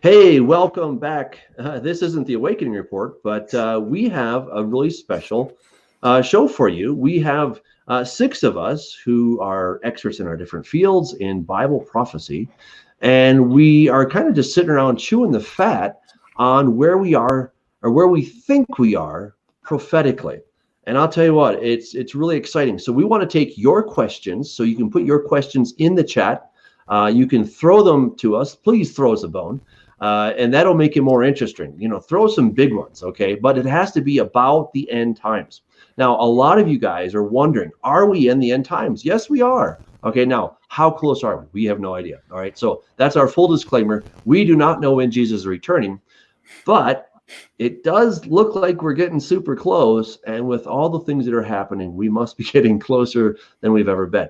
Hey, welcome back. This isn't the Awakening Report, but we have a really special show for you. We have six of us who are experts in our different fields in Bible prophecy, and we are kind of just sitting around chewing the fat on where we are or where we think we are prophetically. And I'll tell you what, it's really exciting. So we want to take your questions, so you can put your questions in the chat. You can throw them to us. Please throw us a bone. And that'll make it more interesting. Throw some big ones, okay? But it has to be about the end times. Now, a lot of you guys are wondering, are we in the end times? Yes, we are. Okay, now, how close are we? We have no idea. All right, so that's our full disclaimer. We do not know when Jesus is returning, but it does look like we're getting super close. And with all the things that are happening, we must be getting closer than we've ever been.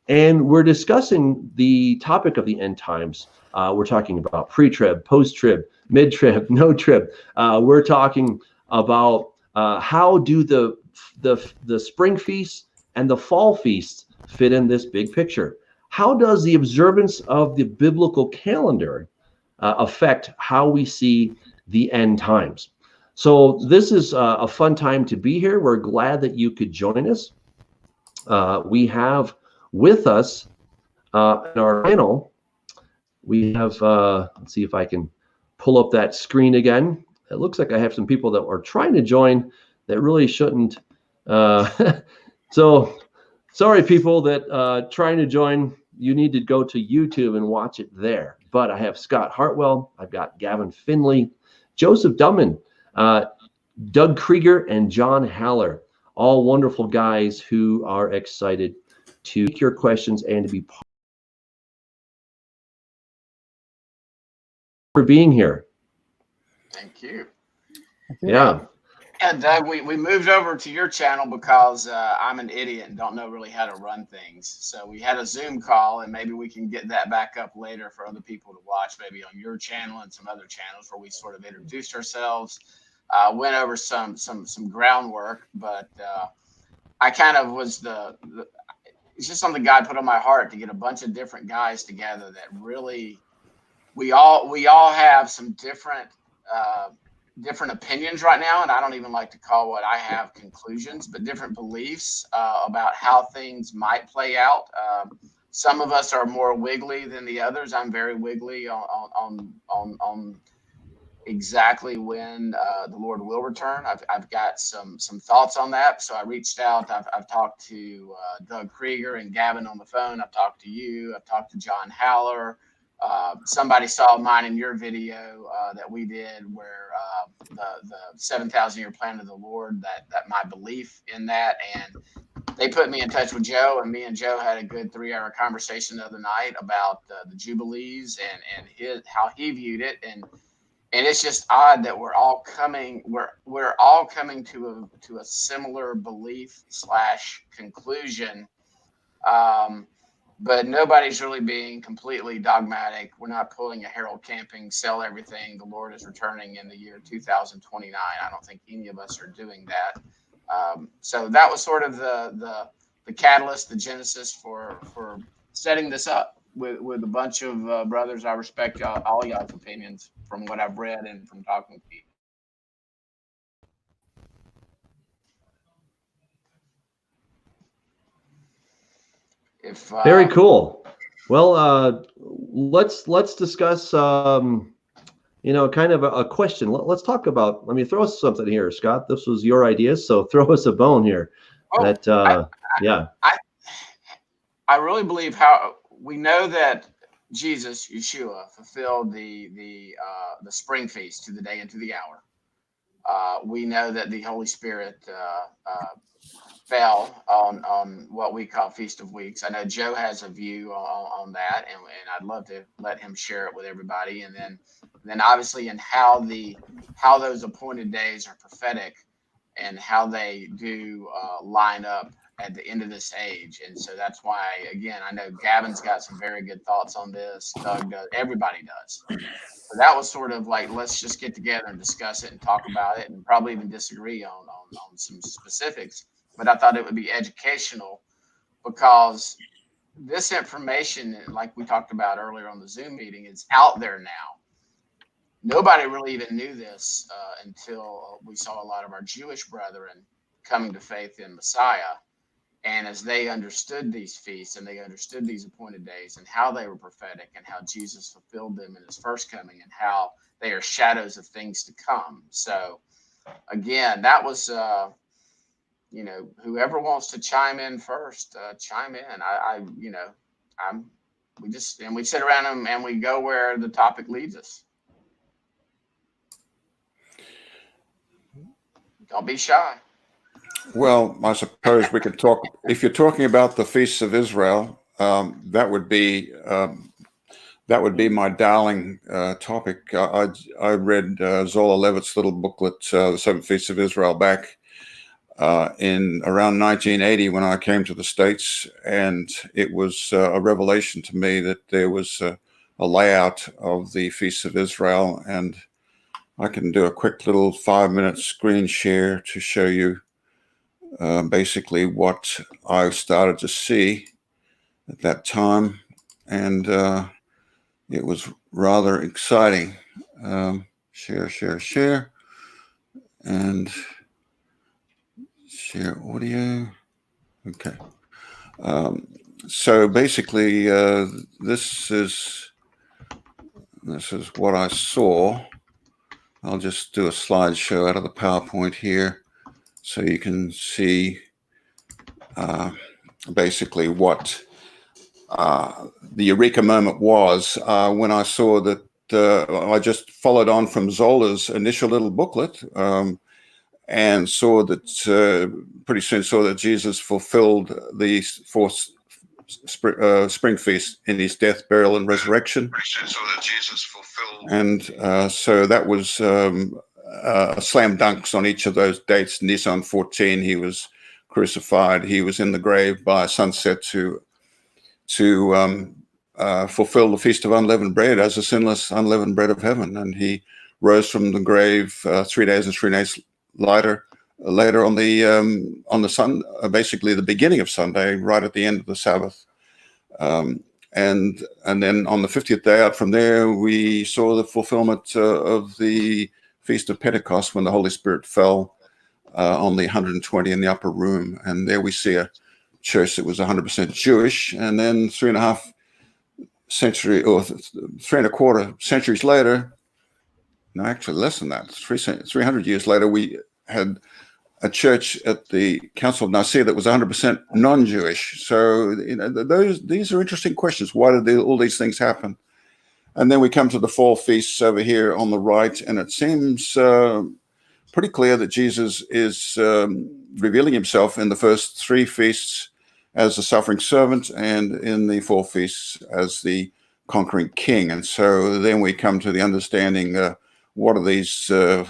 And we're discussing the topic of the end times. We're talking about pre-trib, post-trib, mid-trib, no-trib. We're talking about how do the spring feasts and the fall feasts fit in this big picture? How does the observance of the biblical calendar affect how we see the end times? So this is a fun time to be here. We're glad that you could join us. We have with us in our panel, we have, let's see if I can pull up that screen again. It looks like I have some people that are trying to join that really shouldn't. So sorry, people that trying to join, you need to go to YouTube and watch it there. But I have Scott Harwell, I've got Gavin Finley, Joseph Dumond, Doug Krieger, and John Haller, all wonderful guys who are excited to take your questions and to be part for being here. Thank you. Yeah. And Doug, we moved over to your channel because I'm an idiot and don't know really how to run things. So we had a Zoom call, and maybe we can get that back up later for other people to watch, maybe on your channel and some other channels where we sort of introduced ourselves, went over some groundwork, but I kind of was it's just something God put on my heart to get a bunch of different guys together that really, we all have some different opinions right now, and I don't even like to call what I have conclusions, but different beliefs about how things might play out. Some of us are more wiggly than the others. I'm very wiggly on exactly when the Lord will return. I've got some thoughts on that. So I reached out. I've talked to Doug Krieger and Gavin on the phone. I've talked to you. I've talked to John Haller. Somebody saw mine in your video that we did where the 7,000 year plan of the Lord, that my belief in that. And they put me in touch with Joe, and me and Joe had a good 3-hour conversation the other night about the Jubilees and how he viewed it. And it's just odd that we're all coming to a similar belief / conclusion. But nobody's really being completely dogmatic. We're not pulling a Harold Camping, sell everything, the Lord is returning in the year 2029. I don't think any of us are doing that. So that was sort of the catalyst, the genesis for setting this up with a bunch of brothers. I respect all y'all's opinions from what I've read and from talking to people. Very cool. Well, let's discuss kind of a question. Let's talk about. Let me throw something here, Scott. This was your idea, so throw us a bone here. I really believe how we know that Jesus, Yeshua, fulfilled the spring feast to the day and to the hour. We know that the Holy Spirit fell on what we call Feast of Weeks. I know Joe has a view on that, and I'd love to let him share it with everybody. And then obviously in how those appointed days are prophetic and how they do line up at the end of this age. And so that's why, again, I know Gavin's got some very good thoughts on this. Doug does. Everybody does. So that was sort of like, let's just get together and discuss it and talk about it, and probably even disagree on some specifics. But I thought it would be educational because this information, like we talked about earlier on the Zoom meeting, is out there now. nobody really even knew this until we saw a lot of our Jewish brethren coming to faith in Messiah. And as they understood these feasts and they understood these appointed days and how they were prophetic and how Jesus fulfilled them in his first coming and how they are shadows of things to come. So again, that was, whoever wants to chime in first, chime in. We sit around and we go where the topic leads us. Don't be shy. Well, I suppose we could talk. If you're talking about the feasts of Israel, that would be my darling topic. I read Zola Levitt's little booklet, The Seven Feasts of Israel, back in around 1980 when I came to the States, and it was a revelation to me that there was a layout of the Feasts of Israel, and I can do a quick little 5-minute screen share to show you basically what I started to see at that time, and it was rather exciting. Share, and share audio. Okay. So basically, this is what I saw. I'll just do a slideshow out of the PowerPoint here, so you can see basically what the Eureka Moment was when I saw that. I just followed on from Zola's initial little booklet and saw that pretty soon saw that Jesus fulfilled the fourth spring feast in his death, burial, and resurrection. And so that was slam dunks on each of those dates. Nisan 14, he was crucified. He was in the grave by sunset to fulfill the Feast of Unleavened Bread as a sinless unleavened bread of heaven. And he rose from the grave 3 days and 3 nights later on the sun, basically the beginning of Sunday, right at the end of the Sabbath. And then on the 50th day out from there, we saw the fulfillment of the Feast of Pentecost when the Holy Spirit fell on the 120 in the upper room. And there we see a church that was 100% Jewish. And then 3.25 centuries later, no, actually less than that, 300 years later, we had a church at the Council of Nicaea that was 100% non-Jewish. So these are interesting questions. Why did all these things happen? And then we come to the fall feasts over here on the right, and it seems pretty clear that Jesus is revealing himself in the first 3 feasts as the suffering servant, and in the 4 feasts as the conquering king. And so then we come to the understanding, what are these 3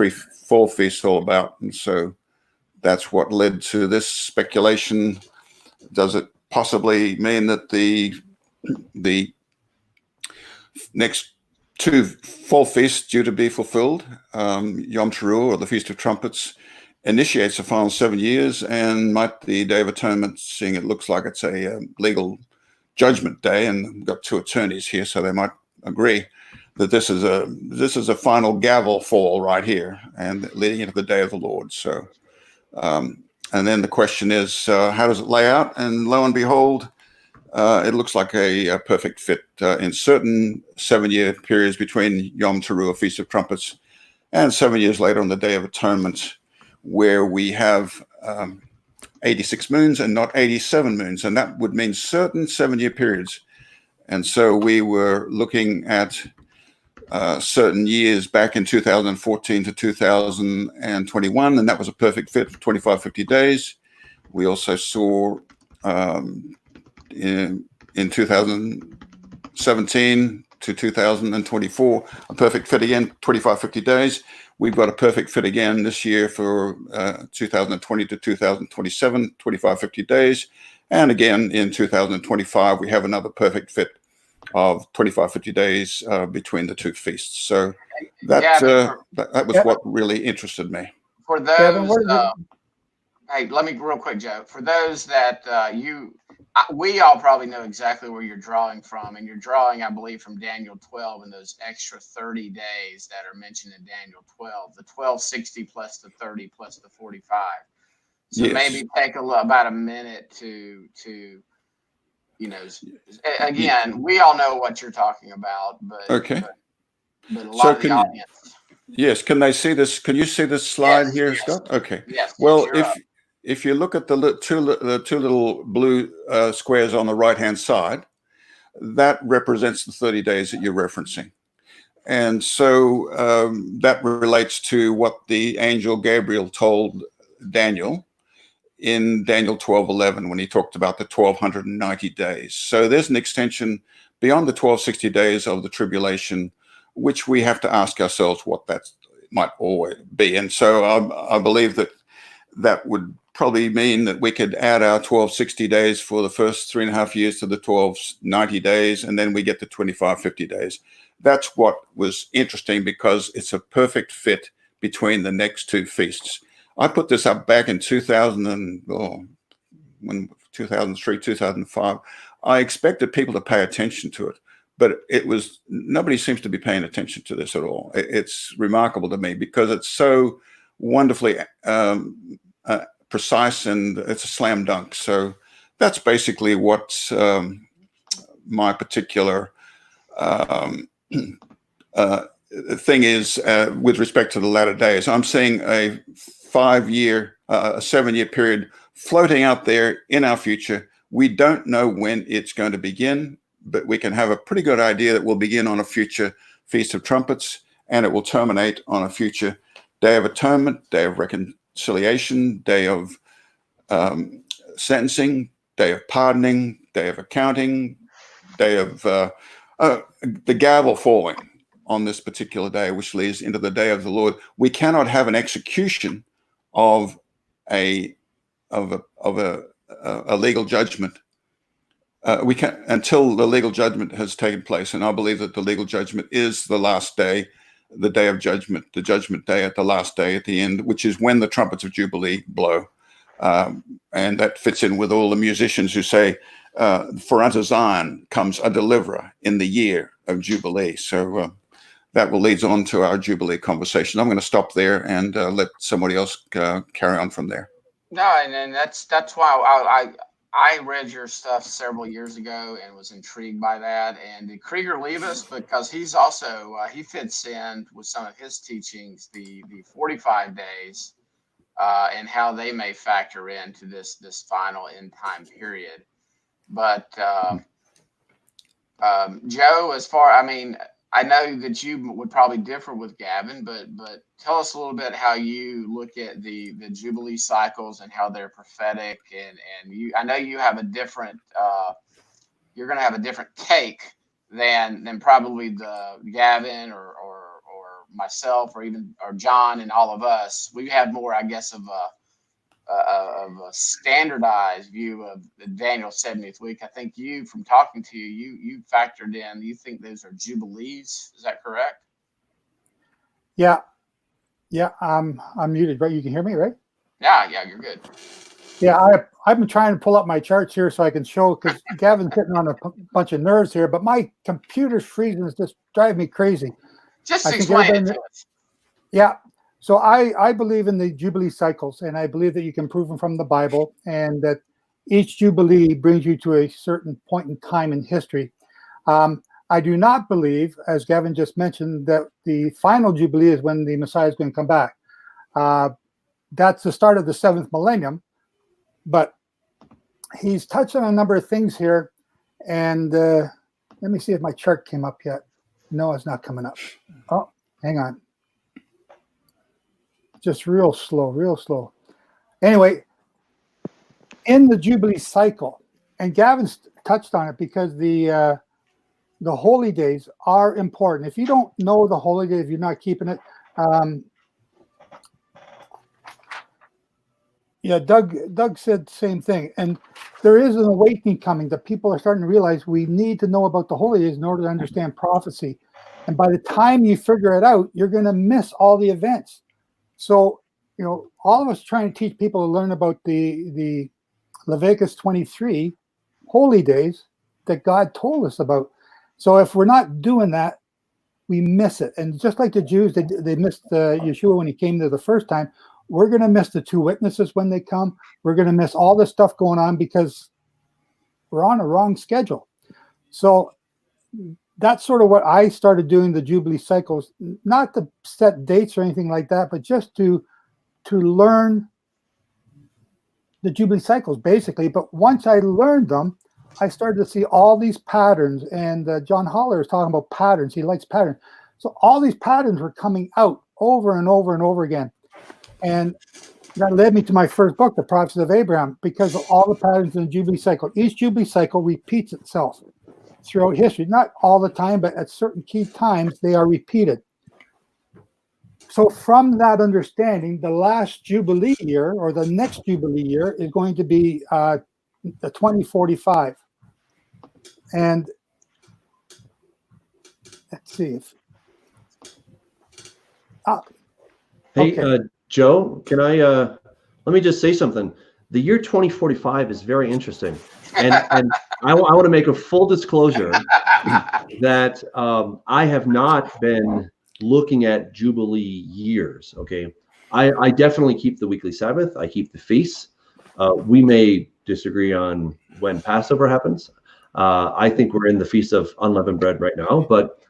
fall feasts all about? And so that's what led to this speculation. Does it possibly mean that the next 2 fall feasts due to be fulfilled, Yom Teruah, or the Feast of Trumpets, initiates the final 7 years, and might the Day of Atonement, seeing it looks like it's a legal judgment day, and we've got 2 attorneys here, so they might agree that this is a final gavel fall right here, and leading into the day of the Lord. So, and then the question is, how does it lay out? And lo and behold, it looks like a perfect fit in certain 7-year periods between Yom Teruah, Feast of Trumpets, and 7 years later on the Day of Atonement, where we have 86 moons and not 87 moons, and that would mean certain 7-year periods. And so we were looking at certain years back in 2014 to 2021, and that was a perfect fit for 25-50 days. We also saw in 2017 to 2024 a perfect fit again, 25-50 days. We've got a perfect fit again this year for 2020 to 2027, 25-50 days. And again, in 2025, we have another perfect fit of 25-50 days between the 2 feasts. So that was what really interested me. For those, hey, let me real quick, Joe. For those that we all probably know exactly where you're drawing from, and you're drawing, I believe, from Daniel 12 and those extra 30 days that are mentioned in Daniel 12, the 1260 plus the 30 plus the 45. So Yes. maybe take about a minute to again, we all know what you're talking about, but Okay. but a lot of the audience. Yes, can they see this? Can you see this slide here, Yes. Scott? Okay. Yes. Well, Yes, if you look at the two little blue squares on the right-hand side, that represents the 30 days that you're referencing. And so that relates to what the angel Gabriel told Daniel in Daniel 12:11 when he talked about the 1290 days. So there's an extension beyond the 1260 days of the tribulation, which we have to ask ourselves what that might always be. And so I believe that would probably mean that we could add our 1260 days for the first 3.5 years to the 1290 days, and then we get the 2550 days. That's what was interesting, because it's a perfect fit between the next two feasts. I put this up back in 2003, 2005. I expected people to pay attention to it, but nobody seems to be paying attention to this at all. It's remarkable to me because it's so wonderfully precise, and it's a slam dunk. So that's basically what my particular thing is with respect to the latter days. I'm seeing a 7-year period floating out there in our future. We don't know when it's going to begin, but we can have a pretty good idea that we'll begin on a future Feast of Trumpets, and it will terminate on a future Day of Atonement, Day of Reconciliation, Day of sentencing, Day of pardoning, Day of accounting, Day of the gavel falling on this particular day, which leads into the Day of the Lord. We cannot have an execution of a legal judgment. We can until the legal judgment has taken place, and I believe that the legal judgment is the last day, the day of judgment, the judgment day at the last day at the end, which is when the trumpets of Jubilee blow, and that fits in with all the musicians who say, "For unto Zion comes a deliverer in the year of Jubilee." So that will lead on to our Jubilee conversation. I'm going to stop there and let somebody else carry on from there. No, and that's why I read your stuff several years ago and was intrigued by that. And did Krieger leave us? Because he's also he fits in with some of his teachings, the 45 days, and how they may factor into this final end time period. But Joe, I know that you would probably differ with Gavin, but tell us a little bit how you look at the Jubilee cycles and how they're prophetic, and I know you have a different you're going to have a different take than probably the Gavin or myself or John and all of us. We have more, I guess, of a standardized view of the Daniel 70th week. I think from talking to you factored in, you think those are Jubilees. Is that correct? Yeah. I'm muted, right? You can hear me, right? Yeah, you're good. Yeah, I've been trying to pull up my charts here so I can show, because Gavin's hitting on a bunch of nerves here, but my computer's freezing. It's just driving me crazy. Just explain it to us. Yeah. So I believe in the Jubilee cycles, and I believe that you can prove them from the Bible, and that each Jubilee brings you to a certain point in time in history. I do not believe, as Gavin just mentioned, that the final Jubilee is when the Messiah is going to come back. That's the start of the 7th millennium, but he's touched on a number of things here, and let me see if my chart came up yet. No, it's not coming up. Oh, hang on. Just real slow. Anyway, in the Jubilee cycle, and Gavin's touched on it, because the holy days are important. If you don't know the holy days, if you're not keeping it, Doug said the same thing. And there is an awakening coming that people are starting to realize we need to know about the holy days in order to understand prophecy. And by the time you figure it out, you're going to miss all the events. So, all of us trying to teach people to learn about the Leviticus 23 holy days that God told us about. So if we're not doing that, we miss it. And just like the Jews, they missed Yeshua when he came there the first time. We're going to miss the two witnesses when they come. We're going to miss all this stuff going on because we're on a wrong schedule. So that's sort of what I started doing the Jubilee Cycles, not to set dates or anything like that, but just to learn the Jubilee Cycles, basically. But once I learned them, I started to see all these patterns. And John Holler is talking about patterns. He likes patterns. So all these patterns were coming out over and over and over again. And that led me to my first book, The Prophecies of Abraham, because of all the patterns in the Jubilee Cycle. Each Jubilee Cycle repeats itself throughout history. Not all the time, but at certain key times, they are repeated. So from that understanding, the last Jubilee year, or the next Jubilee year, is going to be the 2045. And let's see if... Hey, okay. Joe, can I let me just say something. The year 2045 is very interesting, and I want to make a full disclosure that I have not been looking at Jubilee years. Okay, I definitely keep the weekly Sabbath. I keep the feasts. We may disagree on when Passover happens. I think we're in the Feast of Unleavened Bread right now, but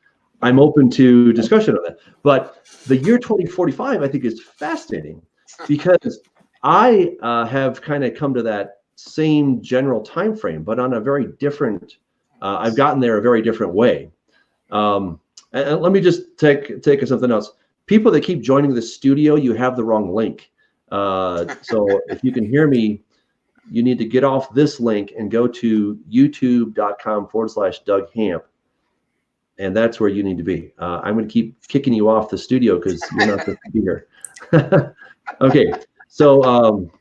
I'm open to discussion on that. But the year 2045, I think, is fascinating because I have kind of come to that same general time frame, but on a very different. I've gotten there a very different way. And let me just take something else. People that keep joining the studio, you have the wrong link. So if you can hear me, you need to get off this link and go to youtube.com/Doug Hamp. And that's where you need to be. I'm going to keep kicking you off the studio because you're not supposed to be here. Okay, so I don't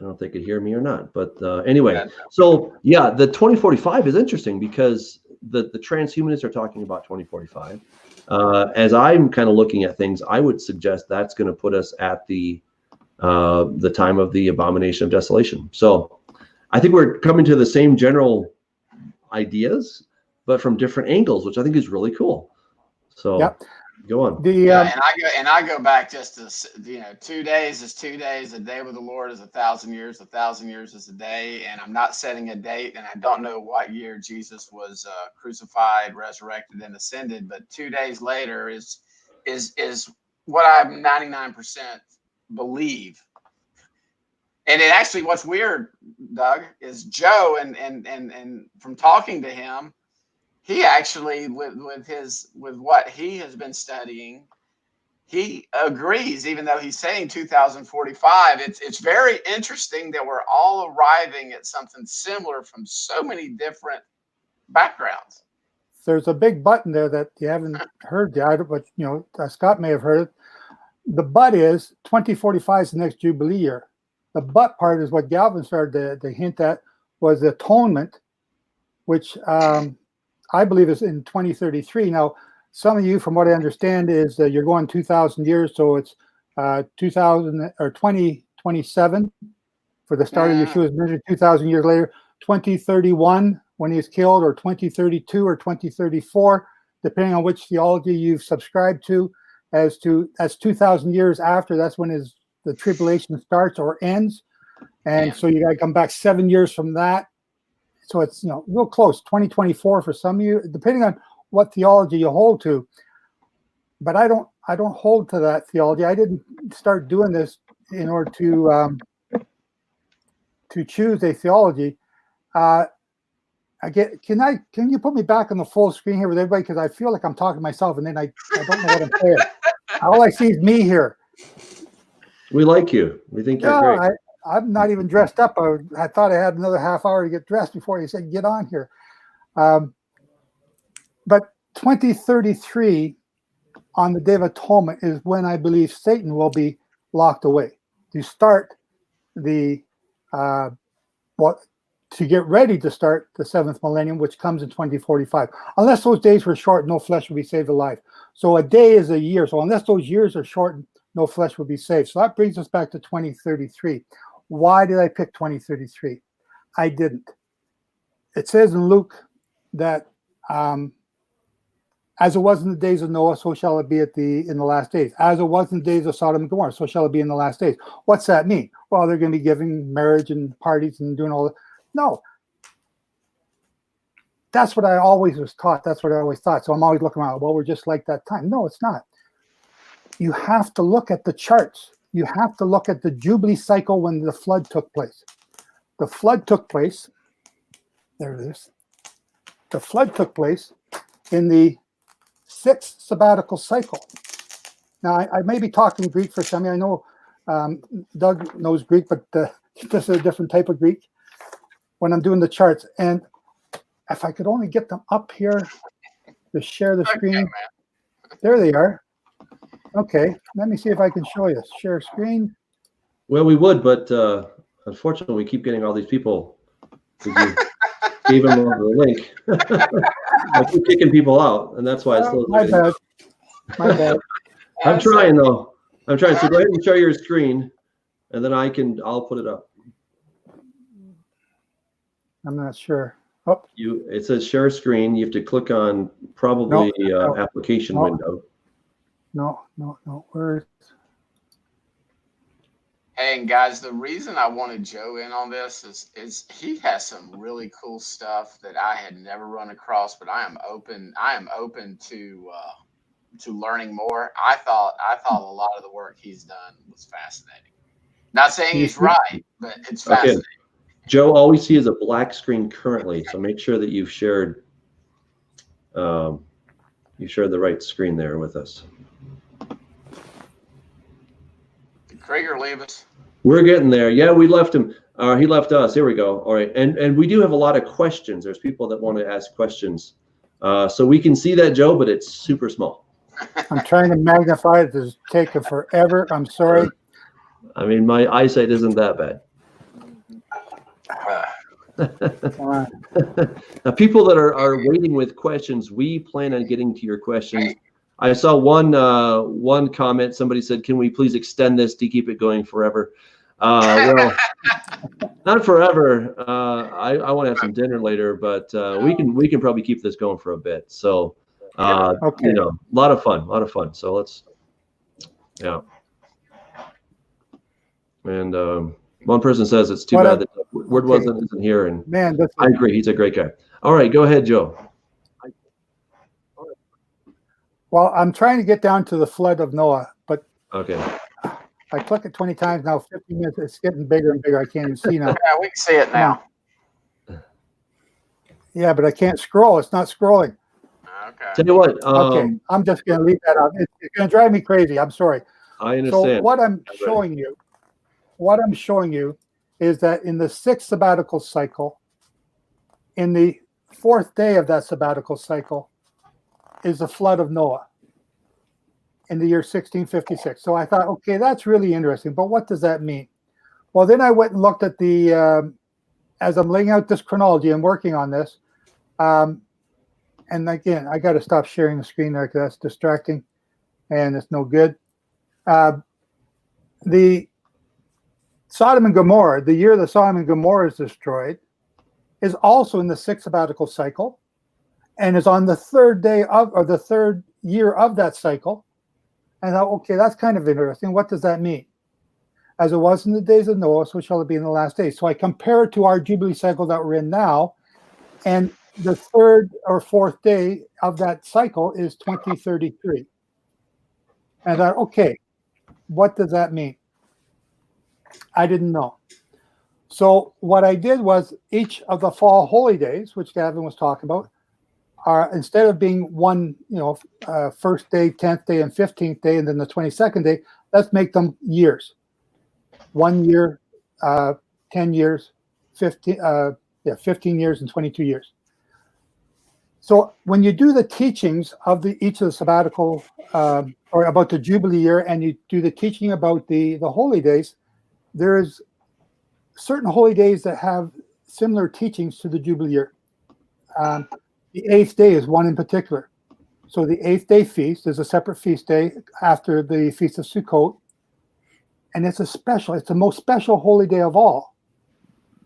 know if they could hear me or not, but anyway. So yeah, the 2045 is interesting because the transhumanists are talking about 2045. As I'm kind of looking at things, I would suggest that's going to put us at the time of the abomination of desolation. So I think we're coming to the same general ideas, but from different angles, which I think is really cool. So yep. Go on. And I go back just to 2 days is 2 days. A day with the Lord is 1,000 years. 1,000 years is a day. And I'm not setting a date, and I don't know what year Jesus was crucified, resurrected, and ascended. But 2 days later is what I 99% believe. And it actually, what's weird, Doug, is Joe, and from talking to him, he actually, with what he has been studying, he agrees, even though he's saying 2045. It's very interesting that we're all arriving at something similar from so many different backgrounds. There's a big button there that you haven't heard yet, but Scott may have heard it. The but is 2045 is the next Jubilee year. The but part is what Gavin started to hint at, was the atonement, which I believe is in 2033. Now, some of you, from what I understand, is you're going 2,000 years, so it's 2000 or 2027 for the start of Yeshua's ministry. 2,000 years later, 2031 when he's killed, or 2032 or 2034, depending on which theology you've subscribed to. As 2,000 years after, that's when the tribulation starts or ends, and so you got to come back 7 years from that. So it's real close, 2024 for some of you, depending on what theology you hold to. But I don't hold to that theology. I didn't start doing this in order to choose a theology. Can you put me back on the full screen here with everybody, because I feel like I'm talking to myself and then I don't know what I'm saying. All I see is me here. We like you. We think you're great. I'm not even dressed up. I thought I had another half hour to get dressed before you said get on here. But 2033, on the Day of Atonement, is when I believe Satan will be locked away to start to get ready to start the 7th millennium, which comes in 2045. Unless those days were short, no flesh will be saved alive. So a day is a year. So unless those years are shortened, no flesh will be saved. So that brings us back to 2033. Why did I pick 2033? I didn't. it says in Luke that as it was in the days of Noah, so shall it be in the last days. As it was in the days of Sodom and Gomorrah, so shall it be in the last days. What's that mean? Well, they're going to be giving marriage and parties and doing all that. No. That's what I always was taught. That's what I always thought. So I'm always looking around, well, we're just like that time. No, it's not. You have to look at the charts. You have to look at the Jubilee cycle when the flood took place. The flood took place. There it is. The flood took place in the 6th sabbatical cycle. Now, I may be talking Greek for some. I know Doug knows Greek, but this is a different type of Greek when I'm doing the charts. And if I could only get them up here to share the screen. There they are. Okay, let me see if I can show you. Share screen. Well, we would, but unfortunately, we keep getting all these people. Gave them over the link. I keep kicking people out, and that's why it's slow. My bad. My bad. I'm trying though. I'm trying. So go ahead and share your screen, and then I'll put it up. I'm not sure. Oh. It says share screen. You have to click on probably application window. No. Where? Hey, and guys, the reason I wanted Joe in on this is he has some really cool stuff that I had never run across, but I am open to learning more. I thought a lot of the work he's done was fascinating. Not saying he's right, but it's fascinating. Okay. Joe, all we see is a black screen currently, so make sure that you've shared the right screen there with us. Did Krieger leave us? We're getting there. Yeah, we left him. He left us. Here we go. All right, and we do have a lot of questions. There's people that want to ask questions, so we can see that, Joe, but it's super small. I'm trying to magnify it. It's taking forever. I'm sorry. I mean, my eyesight isn't that bad. Now, people that are waiting with questions, we plan on getting to your questions. I saw one comment. Somebody said, "Can we please extend this to keep it going forever?" Well, not forever. I want to have some dinner later, but we can probably keep this going for a bit. So, okay. a lot of fun. So let's, yeah. And one person says it's too bad that Word isn't here, and man, I agree. He's a great guy. All right, go ahead, Joe. Well, I'm trying to get down to the flood of Noah, but okay. I click it 20 times now. 15 minutes. It's getting bigger and bigger. I can't even see now. Yeah, we can see it now. Yeah, but I can't scroll. It's not scrolling. Okay. Tell you what. Okay, I'm just going to leave that out. It's going to drive me crazy. I'm sorry. I understand. So what I'm showing you is that in the 6th sabbatical cycle, in the 4th day of that sabbatical cycle, is the flood of Noah in the year 1656. So I thought, okay, that's really interesting, but what does that mean? Well, then I went and looked at the, as I'm laying out this chronology and working on this, and again, I got to stop sharing the screen there because that's distracting and it's no good. The Sodom and Gomorrah, the year that Sodom and Gomorrah is destroyed, is also in the 6th sabbatical cycle and is on the 3rd day of, or the 3rd year of that cycle. And I thought, okay, that's kind of interesting. What does that mean? As it was in the days of Noah, so shall it be in the last days. So I compare it to our Jubilee cycle that we're in now, and the 3rd or 4th day of that cycle is 2033. And I thought, okay, what does that mean? I didn't know. So what I did was each of the fall holy days, which Gavin was talking about, are instead of being one, first day, 10th day, and 15th day, and then the 22nd day, let's make them years. 1 year, 10 years, 15 years, and 22 years. So when you do the teachings of each of the sabbatical, or about the Jubilee year, and you do the teaching about the holy days, there's certain holy days that have similar teachings to the Jubilee year. The 8th day is one in particular. So the 8th day feast is a separate feast day after the Feast of Sukkot. And it's the most special holy day of all.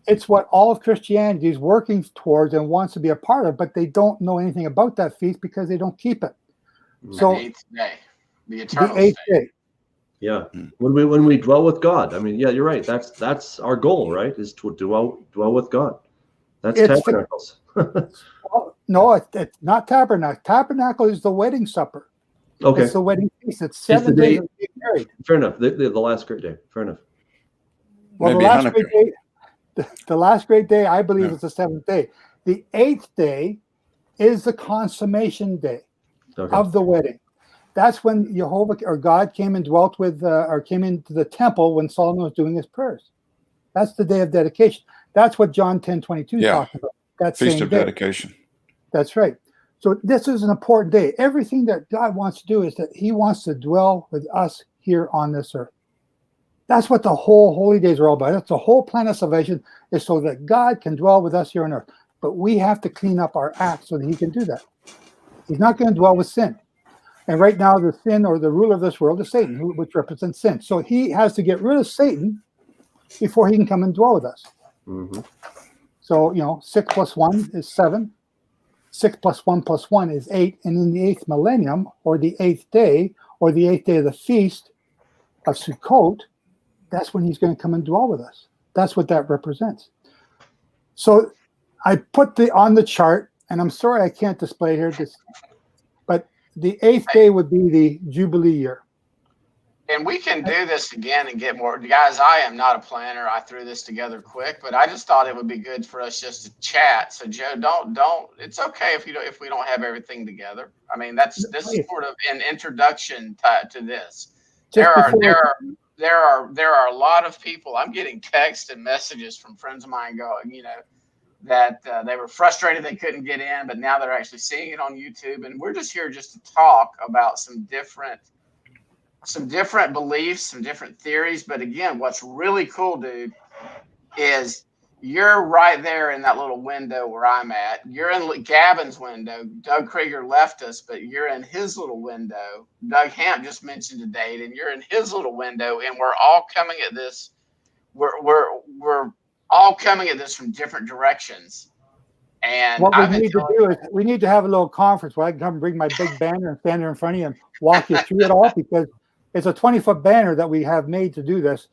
It's what all of Christianity is working towards and wants to be a part of, but they don't know anything about that feast because they don't keep it. So the eighth day, the the eternal eighth day. day. Yeah. When we dwell with God. I mean, yeah, you're right. That's our goal, right? Is to dwell with God. That's tabernacles. No, it's not tabernacle. Tabernacle is the wedding supper. Okay. It's the wedding feast. It's 7 days of being married. Fair enough. The last great day. Fair enough. Well, Maybe the last great day, I believe, Yeah. is the 7th day. The 8th day is the consummation day of the wedding. That's when Jehovah or God came and dwelt with, or came into the temple when Solomon was doing his prayers. That's the day of dedication. That's what John 10:22 talked about. That Feast same of day. dedication. That's right. So this is an important day. Everything that God wants to do is that he wants to dwell with us here on this earth. That's what the whole holy days are all about. That's the whole plan of salvation, is so that God can dwell with us here on earth. But we have to clean up our acts so that he can do that. He's not going to dwell with sin. And right now, the sin or the ruler of this world is Satan, which represents sin. So he has to get rid of Satan before he can come and dwell with us. Mm-hmm. So, 6 plus 1 is 7. 6 plus 1 plus 1 is 8. And in the 8th millennium, or the 8th day, or the 8th day of the feast of Sukkot, that's when he's going to come and dwell with us. That's what that represents. So I put on the chart, and I'm sorry I can't display here, but the 8th day would be the Jubilee year. And we can do this again and get more. Guys, I am not a planner. I threw this together quick, but I just thought it would be good for us just to chat. So Joe, don't. It's okay if we don't have everything together. I mean, this is sort of an introduction to this. There are a lot of people. I'm getting texts and messages from friends of mine that they were frustrated they couldn't get in, but now they're actually seeing it on YouTube. And we're just here just to talk about some different beliefs, some different theories. But again, what's really cool, dude, is you're right there in that little window where I'm at. You're in Gavin's window. Doug Krieger left us, but you're in his little window. Doug Hamp just mentioned a date, and you're in his little window, and we're all coming at this. We're all coming at this from different directions. And what we need to do is we need to have a little conference where I can come bring my big banner and stand there in front of you and walk you through it all, because it's a 20-foot banner that we have made to do this.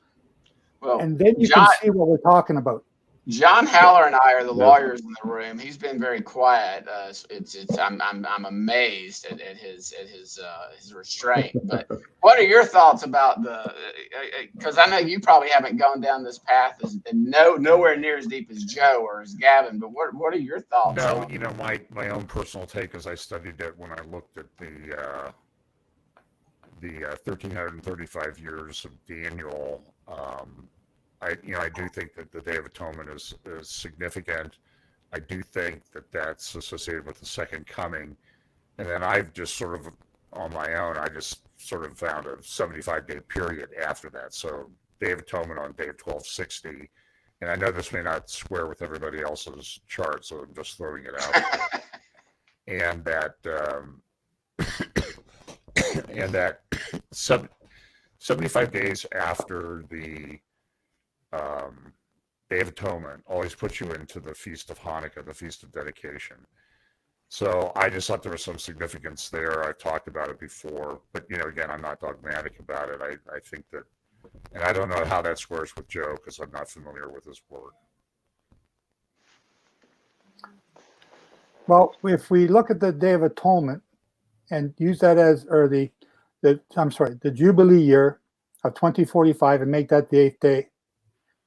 Well, and then you can see what we're talking about. John Haller and I are the lawyers in the room. He's been very quiet. I'm amazed at his restraint. But what are your thoughts about because I know you probably haven't gone down this path nowhere near as deep as Joe or as Gavin. But what are your thoughts? No, my own personal take, as I studied it when I looked at the 1,335 years of Daniel. I do think that the Day of Atonement is significant. I do think that that's associated with the second coming. And then I've just sort of, on my own, I just sort of found a 75-day period after that. So Day of Atonement on day of 1260. And I know this may not square with everybody else's chart, so I'm just throwing it out there. And that 75 days after the Day of Atonement always puts you into the Feast of Hanukkah, the Feast of Dedication. So I just thought there was some significance there. I've talked about it before, but again, I'm not dogmatic about it. I think that, and I don't know how that squares with Joe because I'm not familiar with his work. Well, if we look at the Day of Atonement and use that as, or the Jubilee year of 2045 and make that the 8th day,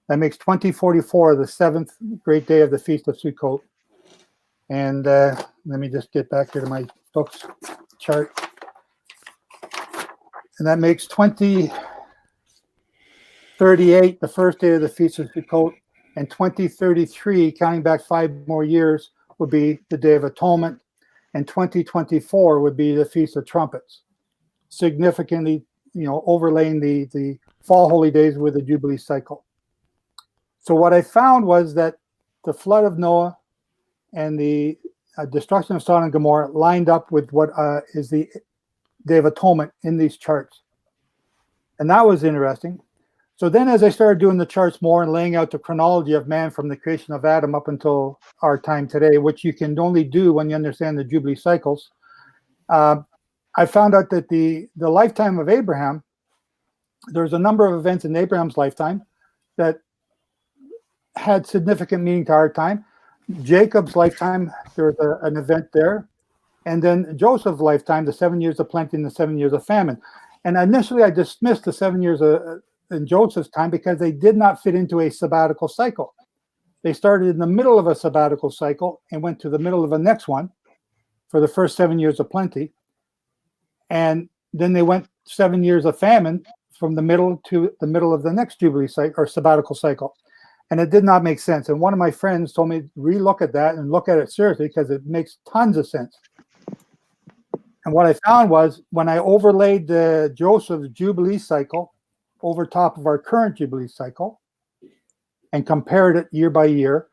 that makes 2044 the 7th great day of the Feast of Sukkot. And let me just get back here to my books chart. And that makes 2038 the first day of the Feast of Sukkot. And 2033, counting back 5 more years, would be the Day of Atonement. And 2024 would be the Feast of Trumpets, significantly, overlaying the fall holy days with the Jubilee cycle. So what I found was that the flood of Noah and the destruction of Sodom and Gomorrah lined up with what is the Day of Atonement in these charts. And that was interesting. So then as I started doing the charts more and laying out the chronology of man from the creation of Adam up until our time today, which you can only do when you understand the Jubilee cycles, I found out that the lifetime of Abraham, there's a number of events in Abraham's lifetime that had significant meaning to our time. Jacob's lifetime, there was an event there. And then Joseph's lifetime, the 7 years of plenty and the 7 years of famine. And initially I dismissed the 7 years in Joseph's time because they did not fit into a sabbatical cycle. They started in the middle of a sabbatical cycle and went to the middle of the next one for the first 7 years of plenty. And then they went 7 years of famine from the middle to the middle of the next Jubilee cycle or sabbatical cycle. And it did not make sense. And one of my friends told me, relook at that and look at it seriously because it makes tons of sense. And what I found was when I overlaid the Joseph's Jubilee cycle over top of our current Jubilee cycle and compared it year by year,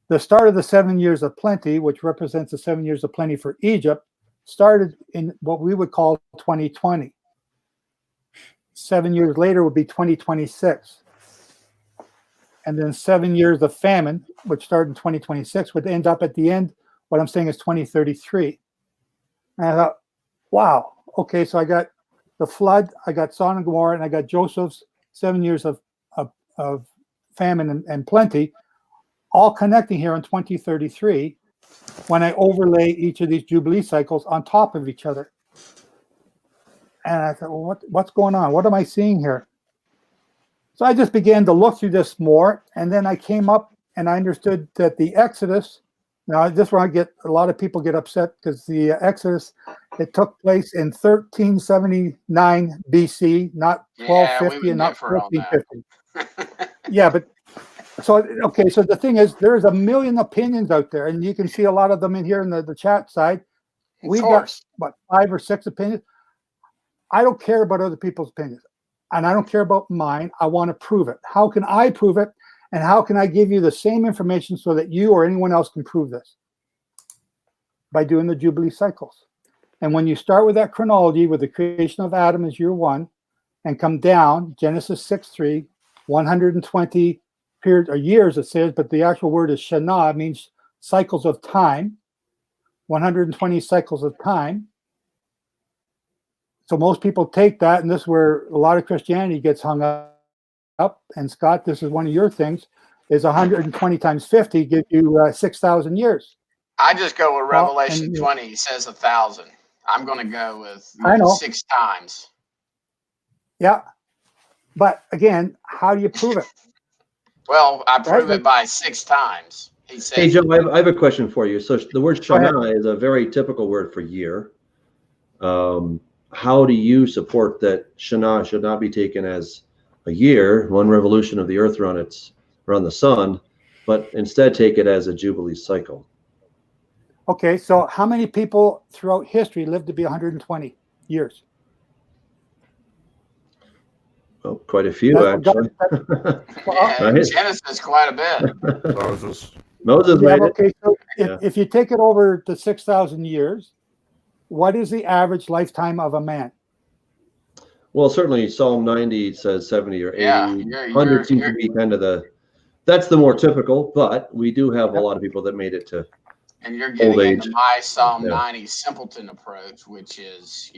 the start of the 7 years of plenty, which represents the 7 years of plenty for Egypt, started in what we would call 2020. 7 years later would be 2026. And then 7 years of famine, which started in 2026, would end up at the end, what I'm saying is 2033. And I thought, wow, okay, so I got the flood, I got Sodom and Gomorrah, and I got Joseph's 7 years of famine and plenty, all connecting here in 2033 when I overlay each of these Jubilee cycles on top of each other. And I thought, well, what's going on? What am I seeing here? So I just began to look through this more, and then I came up and I understood that the Exodus, now this is where I get a lot of people get upset because the Exodus, it took place in 1379 BC, not 1250 and not 1450. Yeah, but so okay, so the thing is, there's a million opinions out there, and you can see a lot of them in here in the chat side. We've got what, 5 or 6 opinions. I don't care about other people's opinions, and I don't care about mine. I want to prove it. How can I prove it? And how can I give you the same information so that you or anyone else can prove this? By doing the Jubilee cycles. And when you start with that chronology, with the creation of Adam as year 1, and come down, Genesis 6:3, 120 periods or years it says, but the actual word is Shana, means cycles of time, 120 cycles of time. So most people take that, and this is where a lot of Christianity gets hung up. And Scott, this is one of your things, is 120 times 50 give you 6,000 years. I just go with Revelation 20. It says 1,000. I'm going to go with 6 times. Yeah. But again, how do you prove it? Well, I prove it by 6 times. He said, hey, Joe, I have a question for you. So the word Shana is a very typical word for year. How do you support that Shana should not be taken as a year, one revolution of the earth around the sun, but instead take it as a Jubilee cycle? Okay, so how many people throughout history lived to be 120 years? Well, quite a few, actually. Genesis quite a bit. Moses made it. Okay, so if you take it over to 6,000 years, what is the average lifetime of a man? Well, certainly Psalm 90 says 70 or 80. Yeah, 100 seems to be kind of that's the more typical, but we do have a lot of people that made it to and you're getting old age. into my Psalm 90 simpleton approach, which is,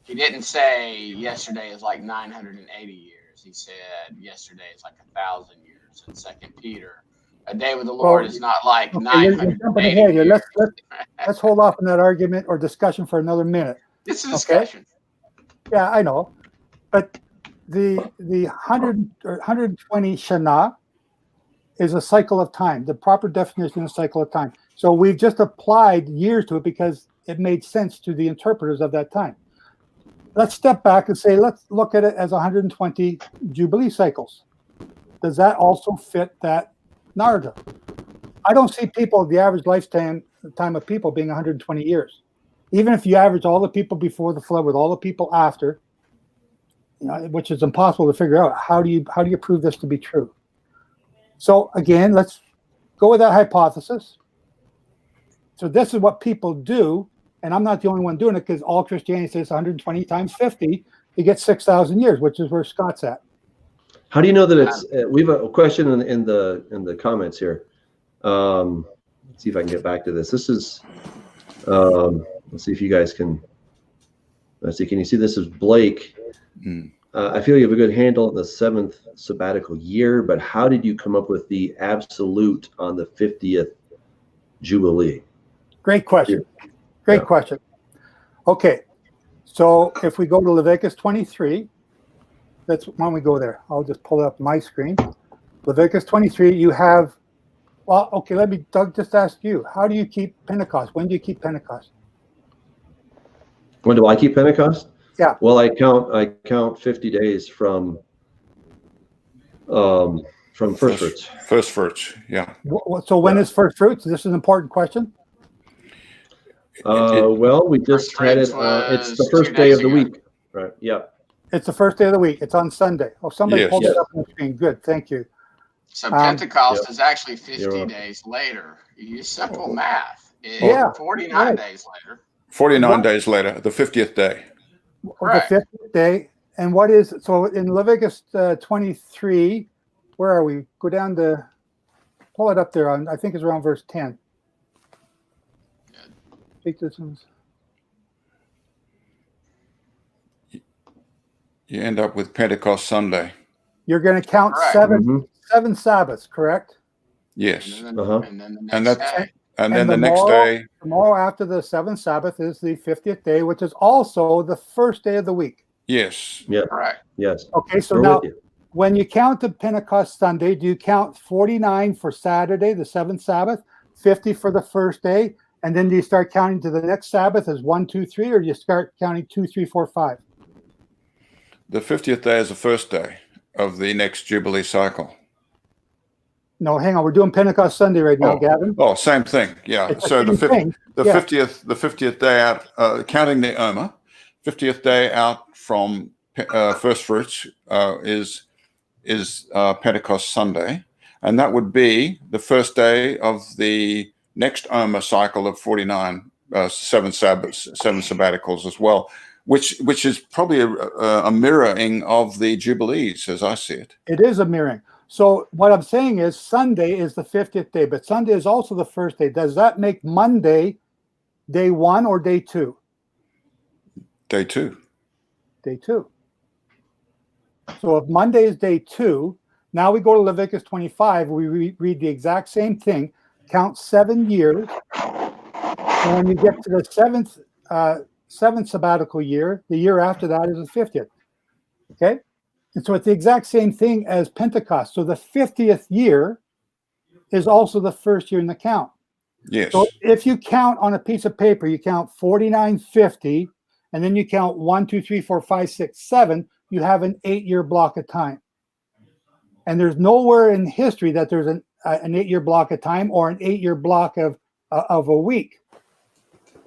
he didn't say yesterday is like 980 years. He said yesterday is like 1,000 years. In 2 Peter, a day with the Lord is not like 980 years. Let's hold off on that argument or discussion for another minute. It's a discussion. Yeah, I know. But the 100 or 120 Shana is a cycle of time. The proper definition of a cycle of time. So we've just applied years to it because it made sense to the interpreters of that time. Let's step back and say, let's look at it as 120 Jubilee cycles. Does that also fit that narrative? I don't see the average lifetime of people being 120 years. Even if you average all the people before the flood with all the people after, which is impossible to figure out, how do you prove this to be true? So again, let's go with that hypothesis. So this is what people do, and I'm not the only one doing it because all Christianity says 120 times 50, you get 6,000 years, which is where Scott's at. How do you know that it's? We have a question in the comments here. Let's see if I can get back to this. This is. Let's see if you guys can. Let's see. Can you see this is Blake? I feel you have a good handle on the 7th sabbatical year, but how did you come up with the absolute on the 50th Jubilee? Great question. Great question. Okay, so if we go to Leviticus 23, why don't we go there? I'll just pull it up my screen. Leviticus 23, you have, well, okay, let me, Doug, just ask you, how do you keep Pentecost? When do you keep Pentecost? When do I keep Pentecost? Yeah. Well, I count 50 days from first fruits. First fruits, yeah. So when is first fruits? This is an important question. Well, we just had it. It's the first day of the week, right? Yeah. It's the first day of the week. It's on Sunday. Oh, somebody pulled it up on the screen. Good, thank you. So Pentecost is actually 50 days later. You use simple math. Yeah. 49 days later. 49 days later, the 50th day. Correct. The 50th day. And what is, so in Leviticus 23, where are we? Go down to, pull it up there on, I think it's around verse 10. You end up with Pentecost Sunday. You're going to count seven Sabbaths, correct? Yes. And then the next day. And then the next day. Tomorrow after the 7th Sabbath is the 50th day, which is also the first day of the week. Yes. Yeah. Correct. Yes. Okay, so now when you count the Pentecost Sunday, do you count 49 for Saturday, the 7th Sabbath, 50 for the first day, and then do you start counting to the next Sabbath as 1, 2, 3, or do you start counting 2, 3, 4, 5? The 50th day is the first day of the next Jubilee cycle. No, hang on. We're doing Pentecost Sunday right now, Gavin. Oh, same thing. Yeah. It's So the 50th day out, counting the Omer, 50th day out from first fruits is Pentecost Sunday, and that would be the first day of the next Omer cycle of 49, 7 sabbaticals as well, which is probably a mirroring of the Jubilees as I see it. It is a mirroring. So what I'm saying is Sunday is the 50th day, but Sunday is also the first day. Does that make Monday day 1 or day 2? Day 2. Day 2. So if Monday is day 2, now we go to Leviticus 25. We read the exact same thing. Count 7 years. And when you get to the seventh sabbatical year, the year after that is the 50th. Okay? And so it's the exact same thing as Pentecost. So the 50th year is also the first year in the count. Yes. So if you count on a piece of paper, you count 49, 50, and then you count 1, 2, 3, 4, 5, 6, 7, you have an 8-year block of time. And there's nowhere in history that there's an 8-year block of time or an 8-year block of a week.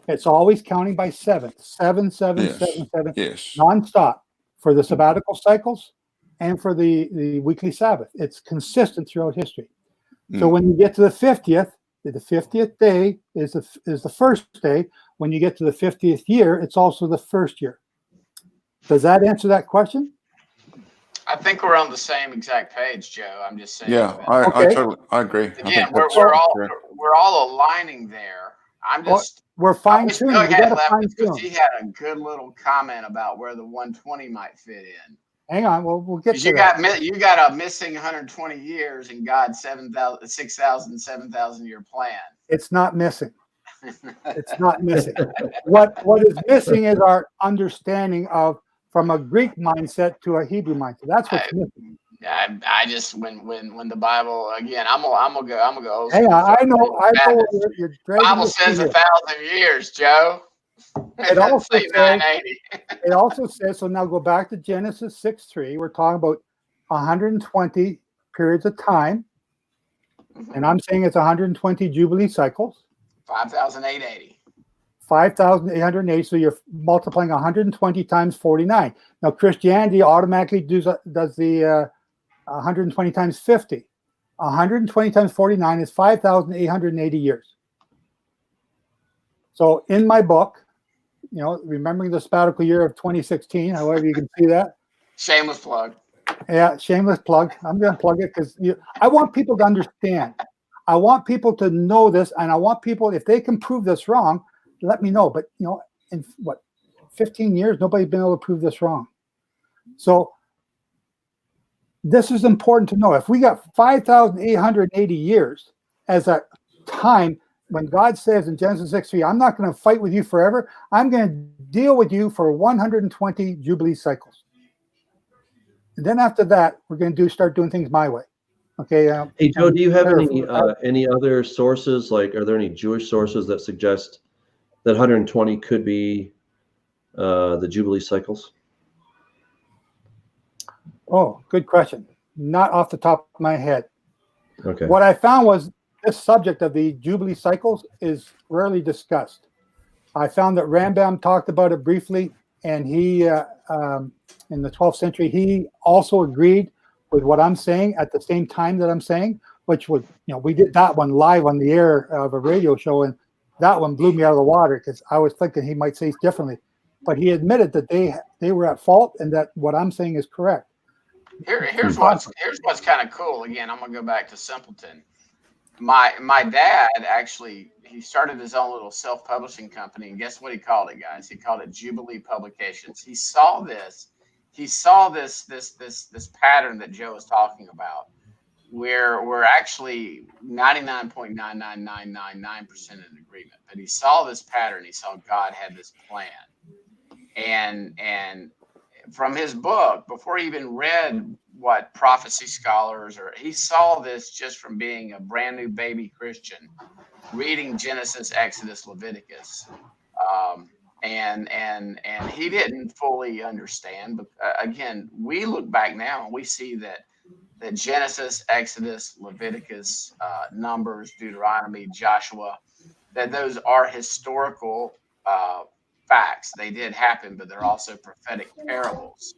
It's always counting by 7, 7, 7, Yes. 7, 7, Yes. nonstop for the sabbatical cycles and for the weekly Sabbath. It's consistent throughout history. So when you get to the 50th day is the first day. When you get to the 50th year, it's also the first year. Does that answer that question? I think we're on the same exact page, Joe. I'm just saying. Yeah, I agree. Again, we're all aligning there. I'm just. We're fine tuning. Doug had left because he had a good little comment about where the 120 might fit in. Hang on, we'll get to that. You got a missing 120 years in God's 6,000, 7,000 year plan. It's not missing. It's not missing. What is missing is our understanding of from a Greek mindset to a Hebrew mindset. That's what's missing. I just when the Bible again, I'm gonna go. Hang on, I know you're dragging. Bible says 1,000 years, Joe. It also says, so now go back to Genesis 6:3. We're talking about 120 periods of time. And I'm saying it's 120 Jubilee cycles. 5,880. 5,880. So you're multiplying 120 times 49. Now Christianity automatically does the 120 times 50. 120 times 49 is 5,880 years. So in my book, remembering the sabbatical year of 2016, however you can see that. Shameless plug. Yeah, shameless plug. I'm going to plug it because I want people to understand. I want people to know this, and I want people, if they can prove this wrong, let me know. But in 15 years, nobody's been able to prove this wrong. So this is important to know. If we got 5,880 years as a time when God says in Genesis 6:3, I'm not going to fight with you forever. I'm going to deal with you for 120 Jubilee cycles. And then after that, we're going to start doing things my way. Okay. Hey Joe, do you have any other sources? Like, are there any Jewish sources that suggest that 120 could be the Jubilee cycles? Oh, good question. Not off the top of my head. Okay. What I found was this subject of the Jubilee cycles is rarely discussed. I found that Rambam talked about it briefly, and he, in the 12th century, he also agreed with what I'm saying at the same time that I'm saying, which was, we did that one live on the air of a radio show, and that one blew me out of the water because I was thinking he might say it differently. But he admitted that they were at fault and that what I'm saying is correct. Here's what's kind of cool. Again, I'm gonna go back to Simpleton. My dad actually, he started his own little self-publishing company, and guess what he called it, guys? He called it Jubilee Publications. He saw this pattern that Joe is talking about, where we're actually 99.99999% in agreement. But he saw this pattern. He saw God had this plan, and from his book, before he even read what prophecy scholars, or he saw this just from being a brand new baby Christian, reading Genesis, Exodus, Leviticus, and he didn't fully understand. But again, we look back now and we see that Genesis, Exodus, Leviticus, Numbers, Deuteronomy, Joshua, that those are historical facts. They did happen, but they're also prophetic parables.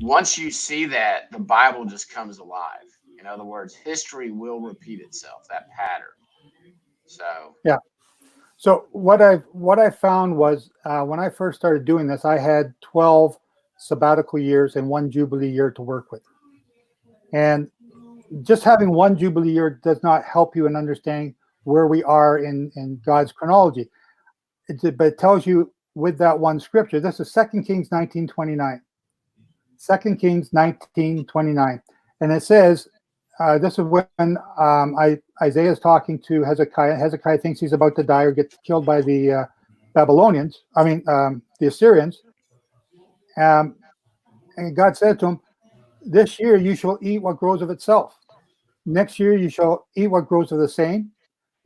Once you see that, the Bible just comes alive. In other words, history will repeat itself, that pattern. So yeah. So what I found was when I first started doing this, I had 12 sabbatical years and 1 Jubilee year to work with. And just having 1 Jubilee year does not help you in understanding where we are in God's chronology. But it tells you with that one scripture. This is 2 Kings 19:29. 2 Kings 19:29. And it says, this is when Isaiah is talking to Hezekiah. Hezekiah thinks he's about to die or get killed by the Babylonians. The Assyrians. And God said to him, this year you shall eat what grows of itself. Next year you shall eat what grows of the same.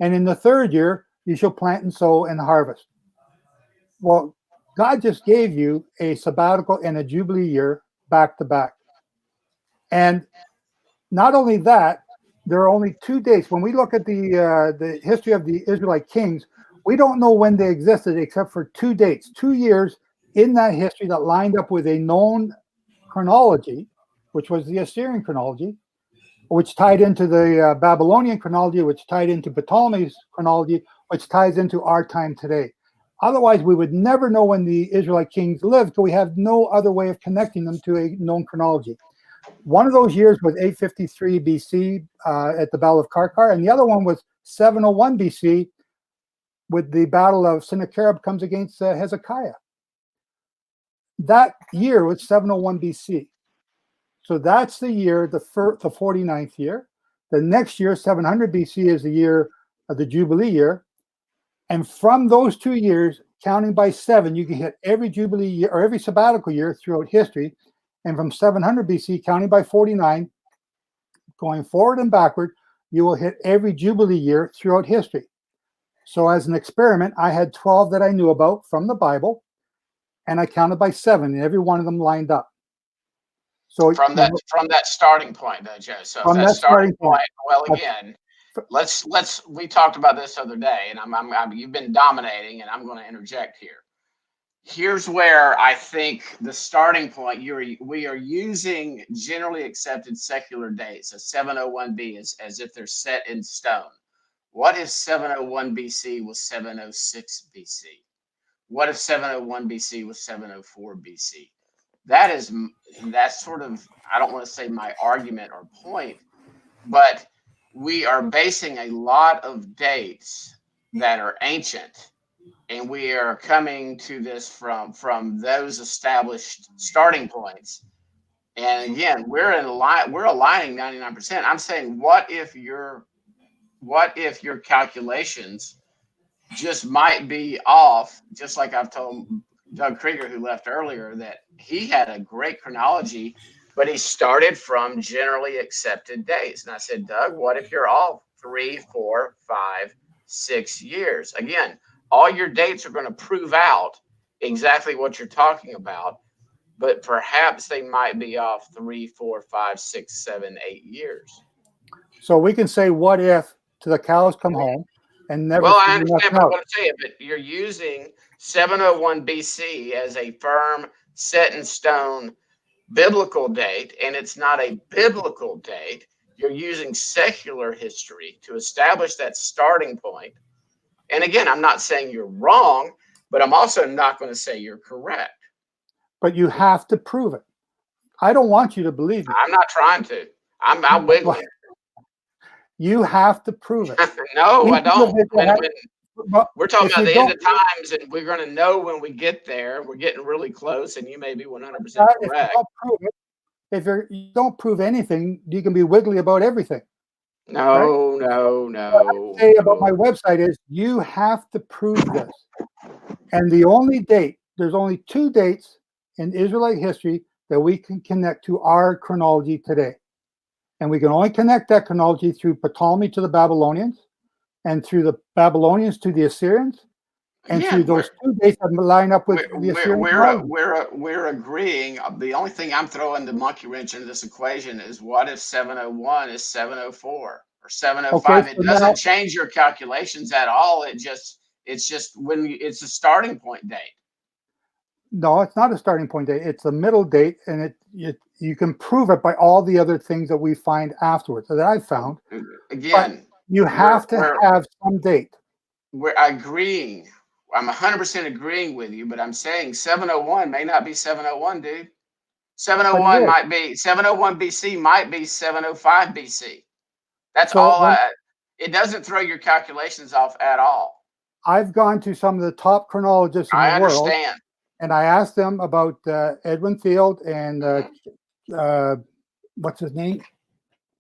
And in the 3rd year you shall plant and sow and harvest. Well, God just gave you a sabbatical and a Jubilee year back to back. And not only that, there are only 2 dates. When we look at the history of the Israelite kings, we don't know when they existed except for 2 dates, 2 years in that history that lined up with a known chronology, which was the Assyrian chronology, which tied into the Babylonian chronology, which tied into Ptolemy's chronology, which ties into our time today. Otherwise, we would never know when the Israelite kings lived because we have no other way of connecting them to a known chronology. One of those years was 853 BC at the Battle of Karkar, and the other one was 701 BC with the Battle of Sennacherib comes against Hezekiah. That year was 701 BC. So that's the year, the 49th year. The next year, 700 BC, is the year of the Jubilee year. And from those 2 years, counting by 7, you can hit every Jubilee year or every sabbatical year throughout history. And from 700 BC, counting by 49, going forward and backward, you will hit every Jubilee year throughout history. So as an experiment, I had 12 that I knew about from the Bible, and I counted by 7, and every one of them lined up. So from that starting point, though, Joe. So from that starting point, well, again, we talked about this the other day, and you've been dominating, and I'm going to interject here. Here's where I think the starting point, we are using generally accepted secular dates. So 701B is as if they're set in stone. What if 701 BC was 706 BC? What if 701 BC was 704 BC? that's sort of, I don't want to say my argument or point, but we are basing a lot of dates that are ancient, and we are coming to this from those established starting points. And again, we're aligning 99%. I'm saying, what if your calculations just might be off, just like I've told Doug Krieger, who left earlier, that he had a great chronology, but he started from generally accepted dates. And I said, Doug, what if you're off 3, 4, 5, 6 years? Again, all your dates are going to prove out exactly what you're talking about, but perhaps they might be off 3, 4, 5, 6, 7, 8 years. So we can say, what if to the cows come home and never. Well, I understand what I'm going to say, but you're using 701 BC as a firm, set in stone biblical date, and it's not a biblical date. You're using secular history to establish that starting point. And again, I'm not saying you're wrong, but I'm also not going to say you're correct. But you have to prove it. I don't want you to believe me. I'm not trying to. I'm wiggling. You have to prove it. No, I don't. We're talking about the end of times, and we're going to know when we get there. We're getting really close, and you may be 100% correct. If you don't prove anything, you can be wiggly about everything. No, right? no. What I say about my website is you have to prove this. And the only date, there's only 2 dates in Israelite history that we can connect to our chronology today. And we can only connect that chronology through Ptolemy to the Babylonians, and through the Babylonians to the Assyrians, and through those 2 dates that line up with the Assyrians. We're agreeing. The only thing I'm throwing the monkey wrench into this equation is, what if 701 is 704 or 705? Okay, it doesn't change your calculations at all. It's just it's a starting point date. No, it's not a starting point date. It's a middle date, and you can prove it by all the other things that we find afterwards that I've found. Again, but you have to have some date. We're agreeing. I'm 100% agreeing with you, but I'm saying 701 may not be 701, dude. 701 might be 701 BC, might be 705 BC. That's all. It doesn't throw your calculations off at all. I've gone to some of the top chronologists in the world. I understand. And I asked them about Edwin Field and what's his name?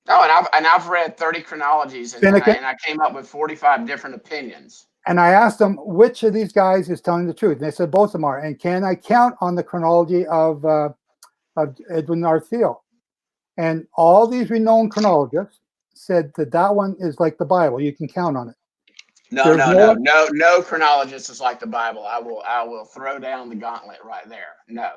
Oh, and I've read 30 chronologies, and I came up with 45 different opinions. And I asked them which of these guys is telling the truth. And they said both of them are. And can I count on the chronology of Edwin R. Thiel? And all these renowned chronologists said that one is like the Bible. You can count on it. No chronologist is like the Bible. I will throw down the gauntlet right there. No.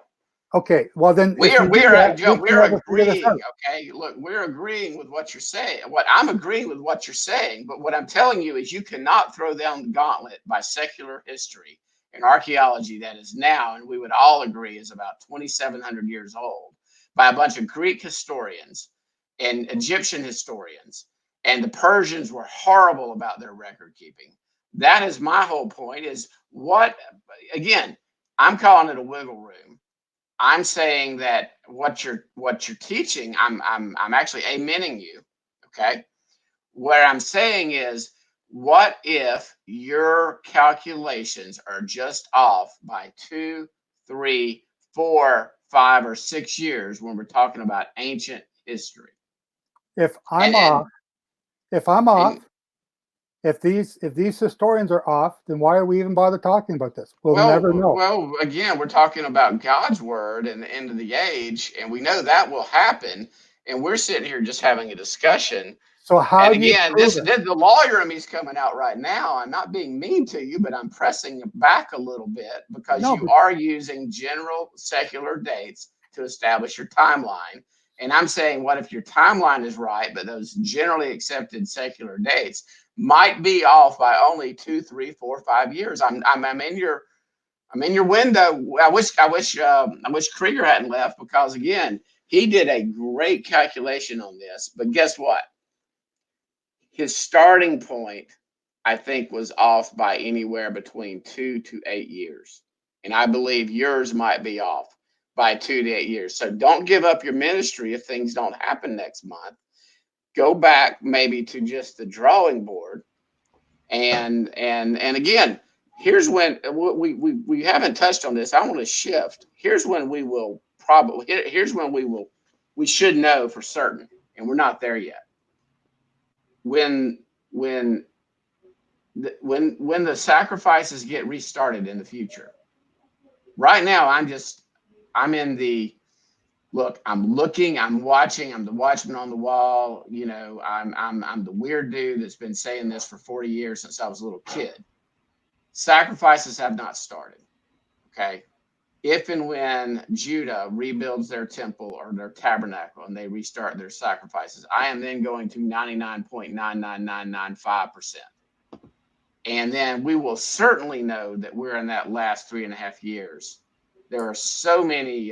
Okay. Well, then we're agreeing. Okay. Look, we're agreeing with what you're saying. I'm agreeing with what you're saying, but what I'm telling you is you cannot throw down the gauntlet by secular history and archaeology that is now, and we would all agree, is about 2,700 years old, by a bunch of Greek historians and Egyptian historians. And the Persians were horrible about their record keeping. That is my whole point, is again, I'm calling it a wiggle room. I'm saying that what you're teaching, I'm actually amening you. Okay. What I'm saying is, what if your calculations are just off by 2, 3, 4, 5, or 6 years when we're talking about ancient history? If I'm off, if these historians are off, then why are we even bother talking about this? We'll never know. Well, again, we're talking about God's word and the end of the age, and we know that will happen. And we're sitting here just having a discussion. So how? And again, the lawyer in me is coming out right now. I'm not being mean to you, but I'm pressing back a little bit because you are using general secular dates to establish your timeline. And I'm saying, what if your timeline is right, but those generally accepted secular dates might be off by only 2, 3, 4, 5 years? I'm in your window. I wish Krieger hadn't left, because again, he did a great calculation on this. But guess what? His starting point, I think, was off by anywhere between 2 to 8 years, and I believe yours might be off. by 2 to 8 years. So don't give up your ministry if things don't happen next month. Go back maybe to just the drawing board. And again, here's when we haven't touched on this. I want to shift. Here's when we will we should know for certain, and we're not there yet. When the sacrifices get restarted in the future. Right now, I'm in the look, I'm looking, I'm watching, I'm the watchman on the wall. You know, I'm the weird dude that's been saying this for 40 years since I was a little kid. Sacrifices have not started. Okay. If and when Judah rebuilds their temple or their tabernacle and they restart their sacrifices, I am then going to 99.99995%. And then we will certainly know that we're in that last 3.5 years. There are so many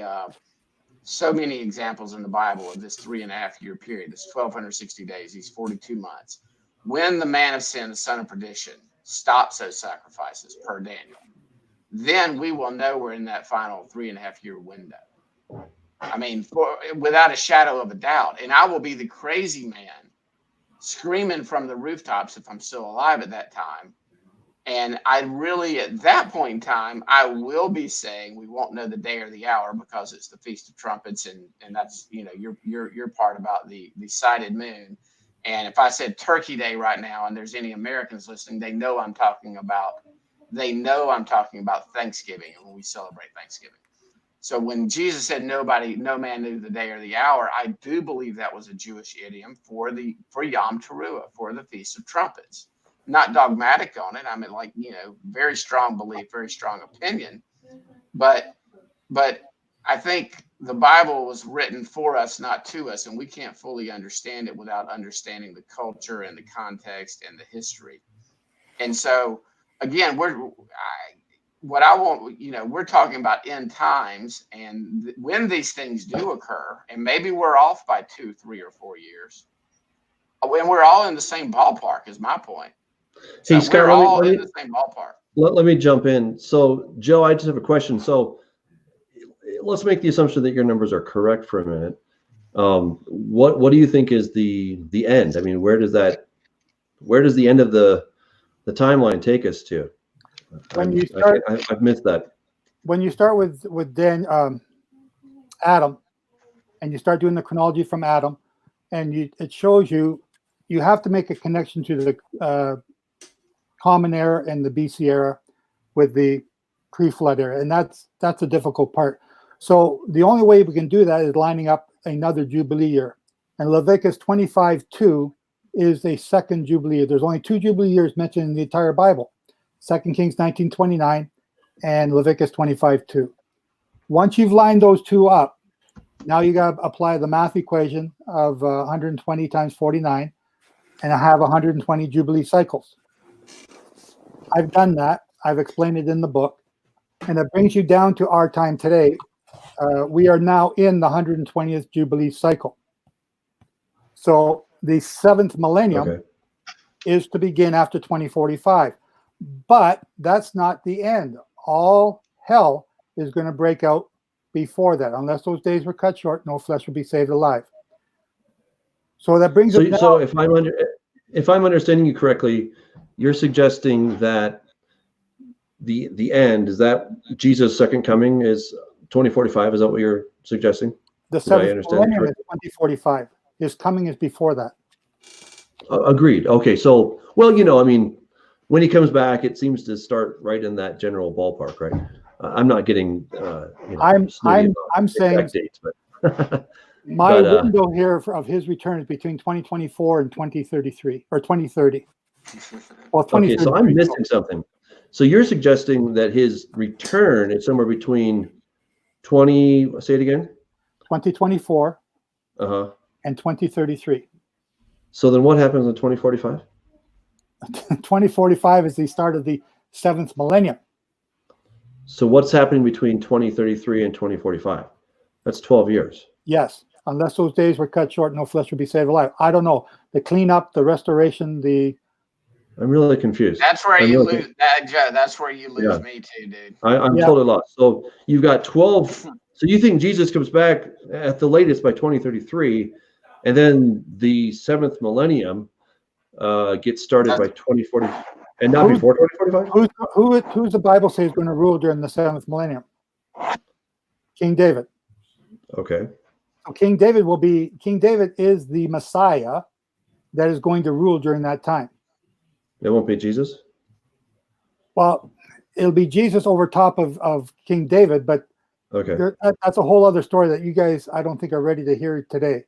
examples in the Bible of this 3.5 year period, this 1,260 days, these 42 months. When the man of sin, the son of perdition, stops those sacrifices per Daniel, then we will know we're in that final 3.5 year window. I mean, without a shadow of a doubt. And I will be the crazy man screaming from the rooftops if I'm still alive at that time. And I really, at that point in time, I will be saying we won't know the day or the hour because it's the Feast of Trumpets, and that's, you know, your part about the sighted moon. And if I said Turkey Day right now, and there's any Americans listening, they know I'm talking about Thanksgiving, and when we celebrate Thanksgiving. So when Jesus said no man knew the day or the hour, I do believe that was a Jewish idiom for Yom Teruah, for the Feast of Trumpets. Not dogmatic on it. I mean, like, you know, very strong belief, very strong opinion. But I think the Bible was written for us, not to us, and we can't fully understand it without understanding the culture and the context and the history. And so, again, we're talking about end times, and when these things do occur, and maybe we're off by 2, 3, or 4 years, and we're all in the same ballpark, is my point. Hey, so Scott, we're all in the same ballpark. Let me jump in. So, Joe, I just have a question. So, let's make the assumption that your numbers are correct for a minute. What do you think is the end? I mean, where does the end of the timeline take us to? When you start, I've missed that. When you start with Adam, and you start doing the chronology from Adam, and it shows you have to make a connection to the Common Era and the BC era with the pre-flood era, and that's a difficult part. So the only way we can do that is lining up another Jubilee year, and Leviticus 25:2 is a second Jubilee year. There's only 2 Jubilee years mentioned in the entire Bible: 2 Kings 19:29 and Leviticus 25:2. Once you've lined those 2 up, now you got to apply the math equation of 120 times 49, and I have 120 Jubilee cycles. I've done that. I've explained it in the book, and it brings you down to our time today. We are now in the 120th Jubilee cycle. So the 7th millennium is to begin after 2045. But that's not the end. All hell is going to break out before that. Unless those days were cut short, no flesh will be saved alive. So that brings us. So if I'm understanding you correctly, you're suggesting that the end is that Jesus' second coming is 2045. Is that what you're suggesting? The 7th millennium is 2045. His coming is before that. Agreed. Okay. So, well, you know, I mean, when he comes back, it seems to start right in that general ballpark, right? I'm not getting. I'm saying dates, but my window here of his return is between 2024 and 2033 or 2030. Well, okay, so I'm missing something. So you're suggesting that his return is somewhere between say it again? 2024 and 2033. So then what happens in 2045? 2045 is the start of the 7th millennium. So what's happening between 2033 and 2045? That's 12 years. Yes, unless those days were cut short, no flesh would be saved alive. I don't know. The cleanup, the restoration, I'm really confused. That's where you lose that, Joe. That's where you lose me too, dude. I'm totally lost. So you've got 12 So you think Jesus comes back at the latest by 2033, and then the seventh millennium gets started by 2040, and not before 2045? Who's the Bible say is going to rule during the seventh millennium? King David. Okay. So King David is the Messiah that is going to rule during that time. It won't be Jesus? Well, it'll be Jesus over top of King David, but Okay. that's a whole other story that you guys, I don't think, are ready to hear today.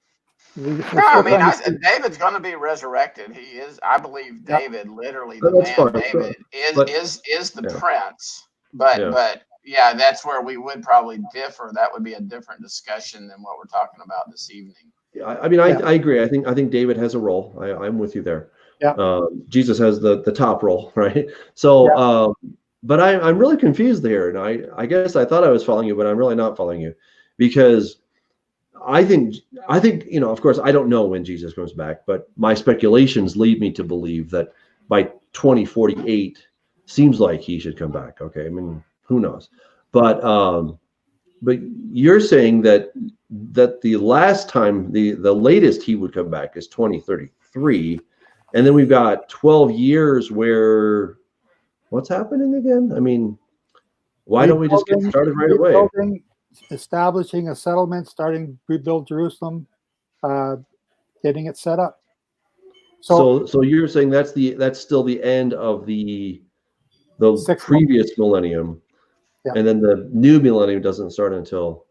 No, I mean, David's going to be resurrected. He is, I believe, David, literally the man David is the prince. But yeah, that's where we would probably differ. That would be a different discussion than what we're talking about this evening. I mean, I agree. I think David has a role. I'm with you there. Yeah. Jesus has the top role, right? So, but I'm really confused there, and I guess I thought I was following you, but I'm really not following you, because I think of course I don't know when Jesus comes back, but my speculations lead me to believe that by 2048 seems like he should come back. Okay, I mean, who knows? But you're saying that the last time, the latest he would come back is 2033, and then we've got 12 years where what's happening again? I mean, why don't we just get started right away? Establishing a settlement, starting rebuild Jerusalem, getting it set up. So you're saying that's still the end of the previous millennium, and then the new millennium doesn't start until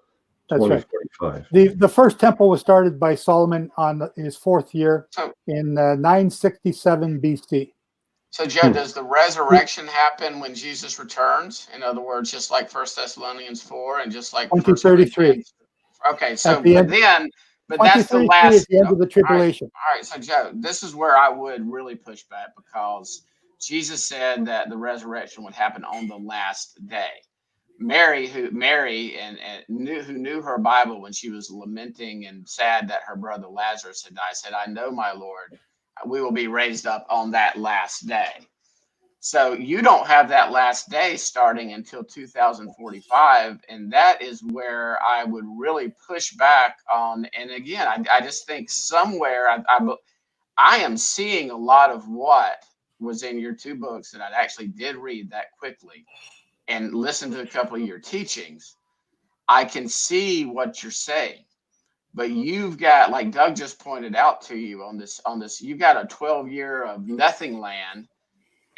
2045. Right. The first temple was started by Solomon on his fourth year in 967 BC. So, Joe, does the resurrection happen when Jesus returns? In other words, just like 1 Thessalonians 4 and just like 2033. Okay, so but that's the last is the end of the tribulation. All right, so Joe, this is where I would really push back, because Jesus said that the resurrection would happen on the last day. Mary, who knew her Bible when she was lamenting and sad that her brother Lazarus had died, said, "I know, my Lord, we will be raised up on that last day." So you don't have that last day starting until 2045. And that is where I would really push back on. And again, I just think somewhere I am seeing a lot of what was in your two books that I actually did read that quickly and listen to a couple of your teachings. I can see what you're saying. But you've got, like Doug just pointed out to you on this, you've got a 12-year of nothing land.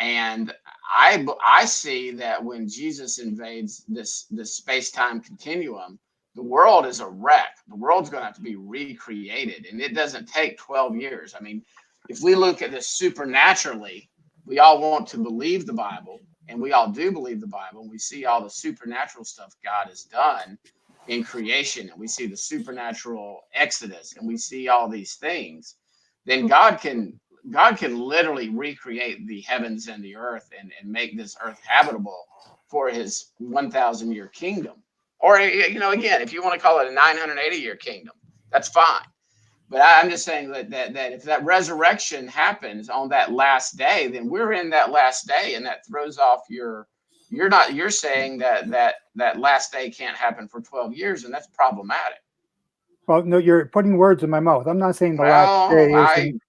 And I see that when Jesus invades this space-time continuum, the world is a wreck. The world's going to have to be recreated. And it doesn't take 12 years. I mean, if we look at this supernaturally, we all want to believe the Bible, and we all do believe the Bible. We see all the supernatural stuff God has done in creation, and we see the supernatural exodus, and we see all these things. Then God can literally recreate the heavens and the earth and make this earth habitable for his 1,000-year kingdom. Or, again, if you want to call it a 980-year kingdom, that's fine. But I'm just saying that if that resurrection happens on that last day, then we're in that last day, and that throws off you're saying that last day can't happen for 12 years, and that's problematic. Well, no, you're putting words in my mouth. I'm not saying the last day is.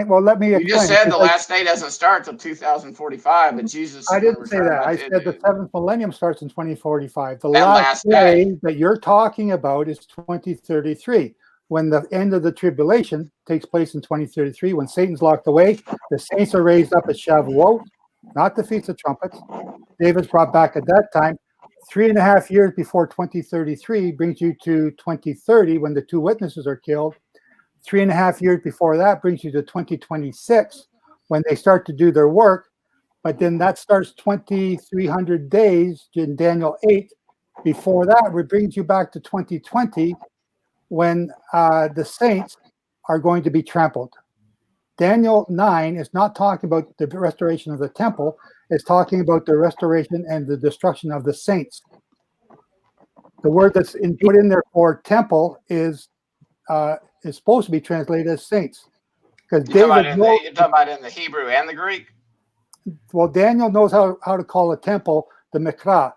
Well, let me explain. You just said the last day doesn't start till 2045, but Jesus. I didn't say that. I said the seventh millennium starts in 2045. The last day that you're talking about is 2033, when the end of the tribulation takes place in 2033, when Satan's locked away. The saints are raised up at Shavuot, not the Feast of Trumpets. David's brought back at that time. 3.5 years before 2033 brings you to 2030, when the two witnesses are killed. 3.5 years before that brings you to 2026, when they start to do their work. But then that starts 2,300 days in Daniel 8. Before that, it brings you back to 2020, when the saints are going to be trampled. Daniel 9 is not talking about the restoration of the temple. It's talking about the restoration and the destruction of the saints. The word that's put in there for temple is supposed to be translated as saints. Because you're talking about in the Hebrew and the Greek? Well, Daniel knows how to call a temple the Mikra,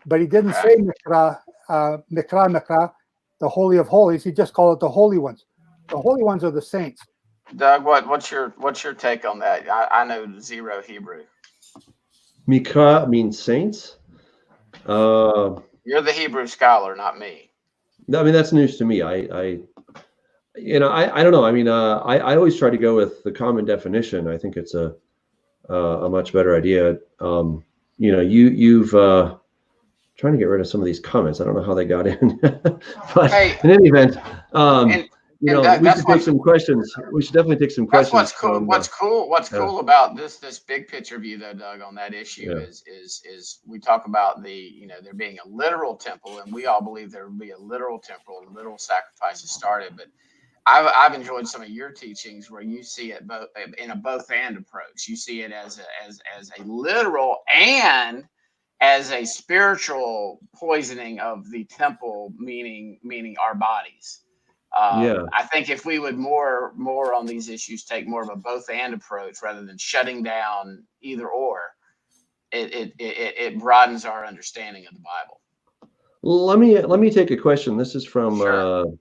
but he didn't say Mikra Mikra Mikra, the Holy of Holies. He just called it the Holy Ones. The Holy Ones are the saints. Doug, what's your take on that? I know zero Hebrew. Mikra means saints. You're the Hebrew scholar, not me. I mean, that's news to me. I don't know. I mean, I always try to go with the common definition. I think it's a much better idea. You've trying to get rid of some of these comments. I don't know how they got in, but hey, in any event, we should take some questions. We should definitely take some questions. That's what's cool. What's cool about this big picture view, though, Doug, on that issue is we talk about there being a literal temple, and we all believe there will be a literal temple, literal sacrifices started. But I've enjoyed some of your teachings where you see it both in a both and approach. You see it as a literal and as a spiritual poisoning of the temple, meaning our bodies. I think if we would more on these issues take more of a both and approach rather than shutting down either or, it broadens our understanding of the Bible. Let me take a question. This is from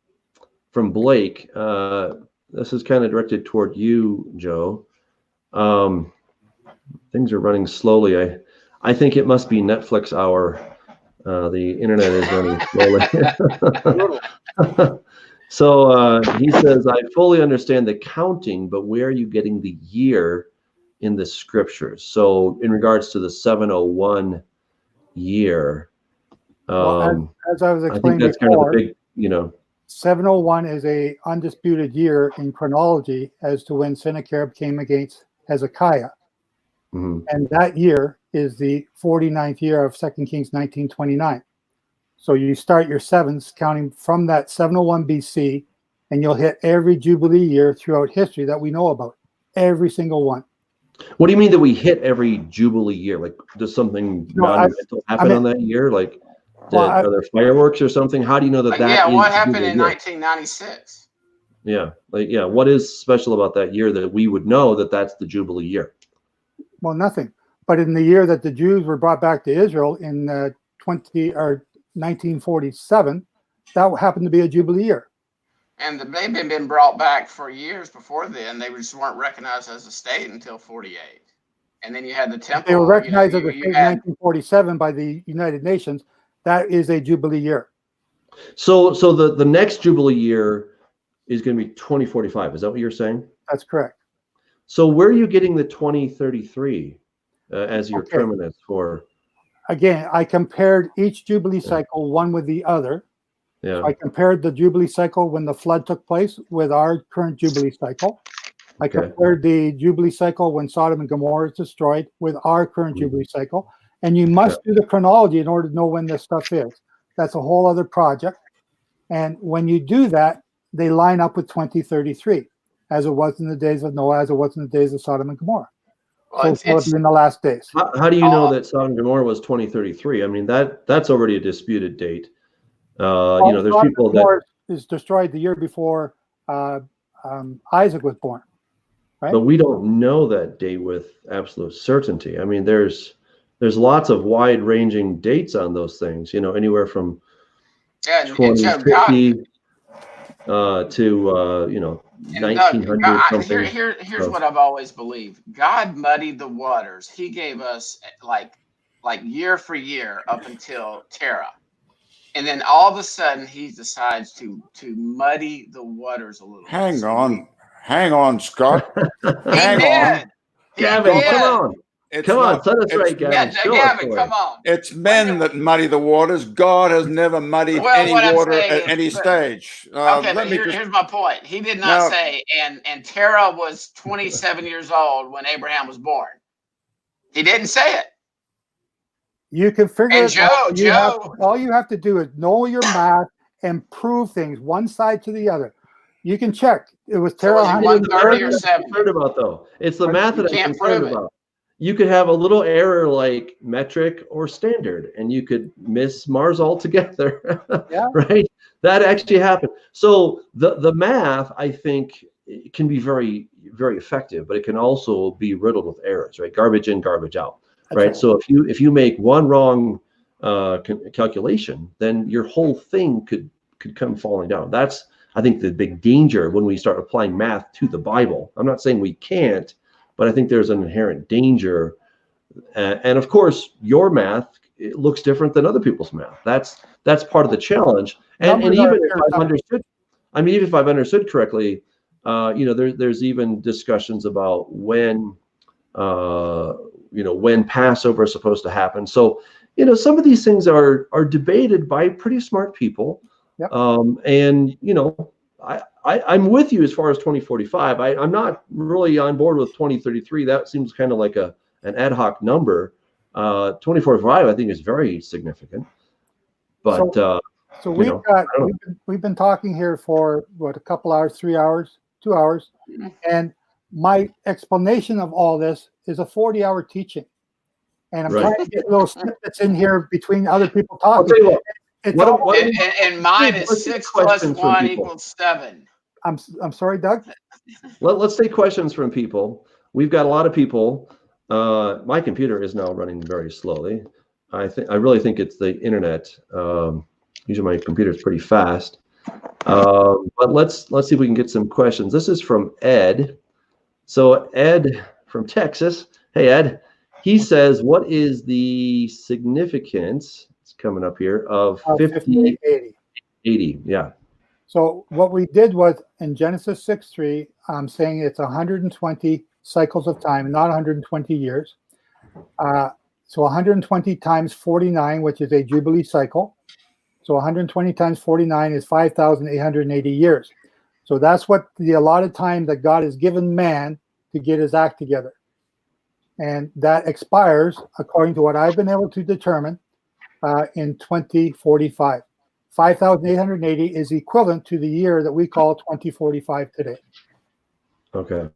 Blake. This is kind of directed toward you, Joe. Things are running slowly. I think it must be Netflix hour. The internet is running slowly. So he says, I fully understand the counting, but where are you getting the year in the scriptures? So in regards to the 701 year, as I was explaining, I think that's before, kind of the big, 701 is a undisputed year in chronology as to when Sennacherib came against Hezekiah. Mm-hmm. And that year is the 49th year of 2 Kings 1929. So you start your sevens counting from that 701 BC, and you'll hit every Jubilee year throughout history that we know about, every single one. What do you mean that we hit every Jubilee year? Like, does something monumental happen on that year? Like, are there fireworks or something? How do you know that that is what happened Jubilee in year? 1996? What is special about that year that we would know that that's the Jubilee year? Well, nothing. But in the year that the Jews were brought back to Israel in 1947, that happened to be a Jubilee year. And they've been brought back for years before then. They just weren't recognized as a state until 48. And then you had the temple. They were recognized as a state in 1947 by the United Nations. That is a Jubilee year. So the next Jubilee year is going to be 2045. Is that what you're saying? That's correct. So where are you getting the 2033 as your terminus for? Again, I compared each Jubilee cycle one with the other. Yeah. So I compared the Jubilee cycle when the flood took place with our current Jubilee cycle. I compared the Jubilee cycle when Sodom and Gomorrah is destroyed with our current Jubilee cycle. And you must do the chronology in order to know when this stuff is. That's a whole other project. And when you do that, they line up with 2033, as it was in the days of Noah, as it was in the days of Sodom and Gomorrah. Well, so it's in the last days. How do you know that Sodom and Gomorrah was 2033? I mean, that's already a disputed date. There's Sodom people and Gomorrah is destroyed the year before Isaac was born. Right? But we don't know that date with absolute certainty. I mean, there's lots of wide-ranging dates on those things. Anywhere from 2050 to 1900 something. Here's what I've always believed. God muddied the waters. He gave us like year for year up until Terah. And then all of a sudden he decides to muddy the waters a little. Hang on, Scott. Hang on. Gavin, come on. Come on, set us right, Gavin. Gavin, come on. It's men that muddy the waters. God has never muddied any water at any stage. Here's my point. He did not say, and Terah was 27 years old when Abraham was born. He didn't say it. You can figure it out. All you have to do is know your math and prove things one side to the other. You can check. It was Terah 130 or 70. Heard about though. It's the math that I'm concerned about. It. You could have a little error like metric or standard, and you could miss Mars altogether. Right? That actually happened. So the math, I think, can be very, very effective, but it can also be riddled with errors, right? Garbage in, garbage out. Right. So if you make one wrong calculation, then your whole thing could come falling down. That's, I think, the big danger when we start applying math to the Bible. I'm not saying we can't, but I think there's an inherent danger. And of course, your math, it looks different than other people's math. That's part of the challenge. And even if I've understood, even if I've understood correctly, there's even discussions about when Passover is supposed to happen. So, some of these things are debated by pretty smart people. Yep. I'm with you as far as 2045. I'm not really on board with 2033. That seems kind of like an ad hoc number. 2045, I think, is very significant. But so we've been talking here for a couple hours, 3 hours, 2 hours, and my explanation of all this is a 40-hour teaching, and I'm trying to get little snippets in here between other people talking. I'll tell you what. And mine is 6 plus 1 equals 7. I'm sorry, Doug. Let's take questions from people. We've got a lot of people. My computer is now running very slowly. I really think it's the internet. Usually my computer is pretty fast. But let's see if we can get some questions. This is from Ed. So Ed from Texas. Hey, Ed. He says, what is the significance, it's coming up here, of 5880? Yeah. So what we did was in Genesis 6:3, I'm saying it's 120 cycles of time, not 120 years. So 120 times 49, which is a Jubilee cycle. So 120 times 49 is 5,880 years. So that's what the allotted time that God has given man to get his act together. And that expires, according to what I've been able to determine, in 2045. 5,880 is equivalent to the year that we call 2045 today. Okay.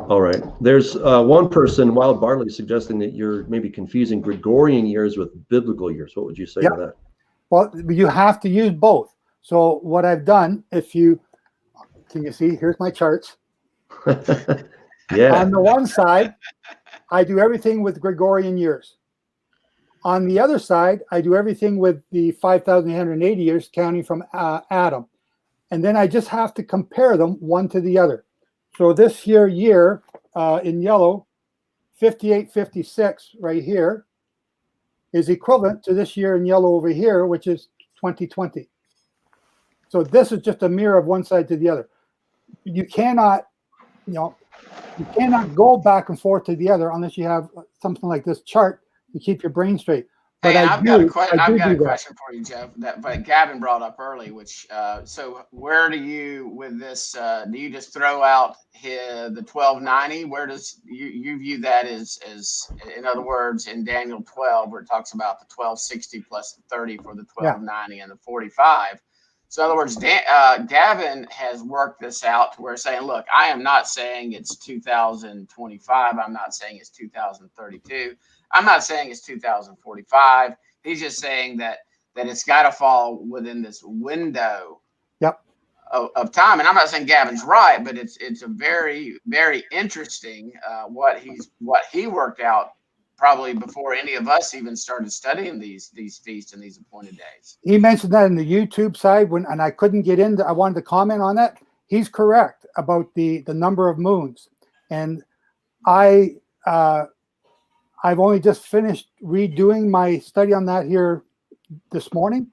All right. There's one person, Wild Barley, suggesting that you're maybe confusing Gregorian years with biblical years. What would you say to that? Well, you have to use both. So what I've done, can you see? Here's my charts. Yeah. On the one side, I do everything with Gregorian years. On the other side, I do everything with the 5,880 years, counting from Adam. And then I just have to compare them one to the other. So this year in yellow, 5856 right here is equivalent to this year in yellow over here, which is 2020. So this is just a mirror of one side to the other. You cannot go back and forth to the other unless you have something like this chart to keep your brain straight. But hey, I've got a question for you, Jeff, but Gavin brought up early, which, so where do you, with this, do you just throw out the 1290? Where does you view that as, in other words, in Daniel 12, where it talks about the 1260 plus the 30 for the 1290 and the 45? So in other words, Gavin has worked this out to where saying, look, I am not saying it's 2025. I'm not saying it's 2032. I'm not saying it's 2045. He's just saying that it's got to fall within this window of time. And I'm not saying Gavin's right, but it's a very, very interesting what he worked out probably before any of us even started studying these feasts and these appointed days. He mentioned that in the YouTube side and I couldn't get into. I wanted to comment on that. He's correct about the number of moons, and I've only just finished redoing my study on that here this morning.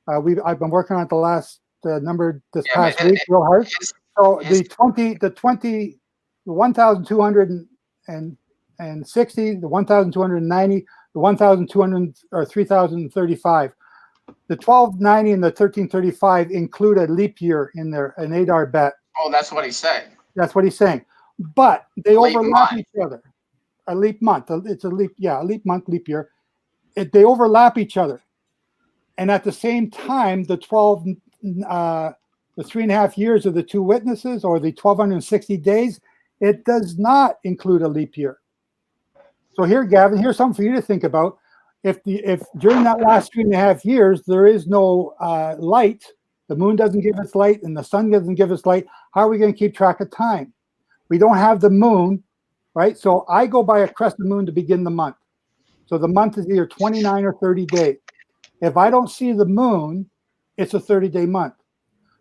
I've been working on it the last past week real hard. So the 1,260, the 1,290, the 1,200 or 3,035. The 1,290 and the 1,335 include a leap year in there, an Adar bet. Oh, that's what he's saying. That's what he's saying. But they overlap each other. A leap month. It's a leap month, leap year. They overlap each other. And at the same time, the 3.5 years of the two witnesses, or the 1,260 days, it does not include a leap year. So here, Gavin, here's something for you to think about. If during that last 3.5 years there is no light, the moon doesn't give us light and the sun doesn't give us light, how are we going to keep track of time? We don't have the moon, right? So I go by a crescent moon to begin the month. So the month is either 29 or 30 days. If I don't see the moon, it's a 30-day month.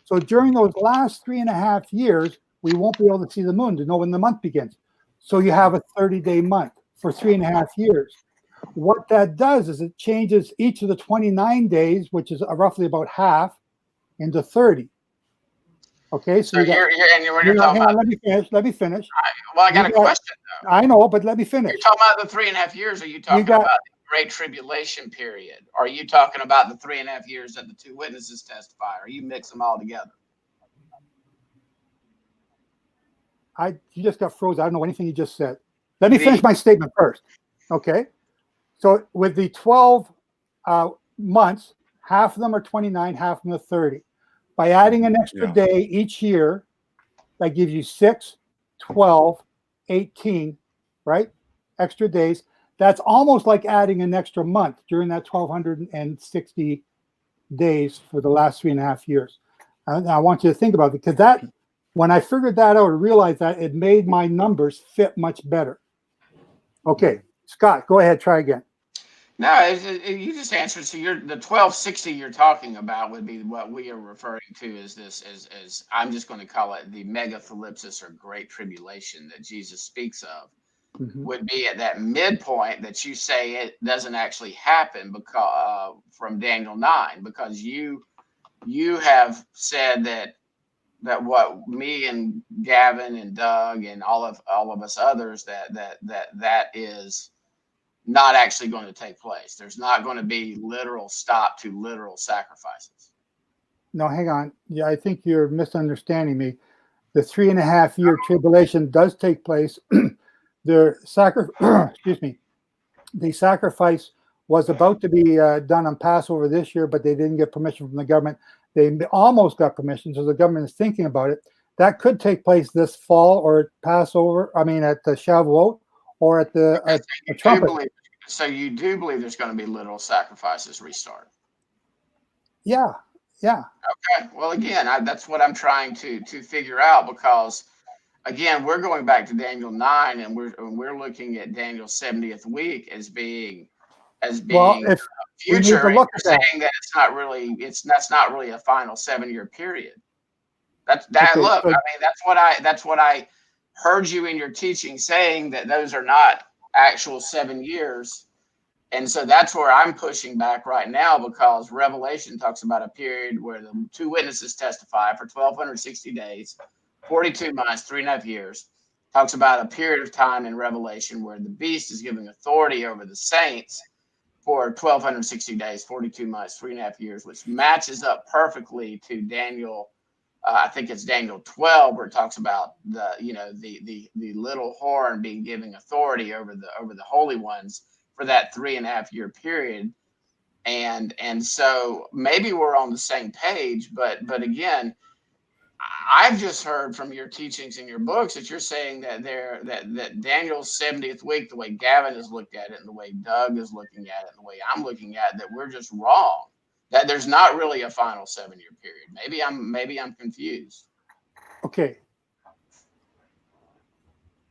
So during those last 3.5 years, we won't be able to see the moon to know when the month begins. So you have a 30-day month for 3.5 years. What that does is it changes each of the 29 days, which is roughly about half, into 30. Okay, so you're talking about. Let me finish. I got a question though. I know, but let me finish. You're talking about the 3.5 years. Are you talking about the Great Tribulation period? Are you talking about the 3.5 years that the two witnesses testify? Or you mix them all together? You just got frozen. I don't know anything you just said. Let me finish my statement first. Okay. So with the 12 months, half of them are 29, half of them are 30. By adding an extra day each year, that gives you 6, 12, 18, right? Extra days. That's almost like adding an extra month during that 1,260 days for the last 3.5 years. And I want you to think about it, because that, when I figured that out, I realized that it made my numbers fit much better. Okay, Scott, go ahead, try again. No, you just answered. So the 1260 you're talking about would be what we are referring to as as I'm just going to call it the megathalipsis or Great Tribulation that Jesus speaks of. Mm-hmm. Would be at that midpoint that you say it doesn't actually happen because from Daniel 9, because you have said that what me and Gavin and Doug and all of us others that is not actually going to take place. There's not going to be literal stop to literal sacrifices. No, hang on. Yeah, I think you're misunderstanding me. The 3.5 year tribulation does take place. The sacrifice was about to be done on Passover this year, but they didn't get permission from the government. They almost got permission, so the government is thinking about it. That could take place this fall or Passover. I mean, at the Shavuot or at the trumpet. So you do believe there's going to be literal sacrifices restart? Yeah. Okay. Well, again, that's what I'm trying to figure out, because again, we're going back to Daniel 9, and we're looking at Daniel's 70th week as being future. And you're saying that that's not really a final 7-year period. Look, I mean, that's what I heard you in your teaching saying, that those are not actual 7 years. And so that's where I'm pushing back right now, because Revelation talks about a period where the two witnesses testify for 1,260 days, 42 months, 3.5 years. Talks about a period of time in Revelation where the beast is giving authority over the saints for 1,260 days, 42 months, 3.5 years, which matches up perfectly to Daniel. I think it's Daniel 12, where it talks about the little horn being giving authority over the holy ones for that 3.5 year period. And so maybe we're on the same page, but again, I've just heard from your teachings in your books that you're saying that that Daniel's 70th week, the way Gavin has looked at it and the way Doug is looking at it and the way I'm looking at it, that we're just wrong. That there's not really a final 7-year period. Maybe I'm confused. Okay.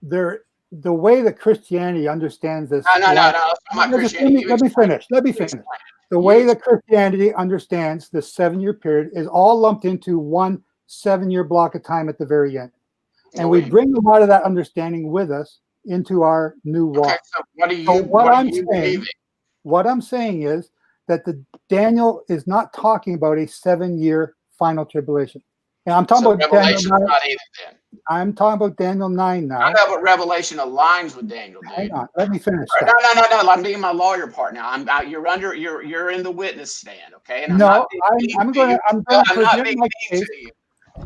The way that Christianity understands this. No. Let me finish. The way that Christianity understands the 7-year period is all lumped into one 7-year block of time at the very end. And we bring a lot of that understanding with us into our new walk. Okay, so what I'm saying is that the Daniel is not talking about a 7-year final tribulation. And I'm talking about Daniel 9. Not either, then. I'm talking about Daniel 9 now. I know, but Revelation aligns with Daniel. Hang on, let me finish. No. I'm being my lawyer part now. You're in the witness stand, okay? And I'm going to present my case.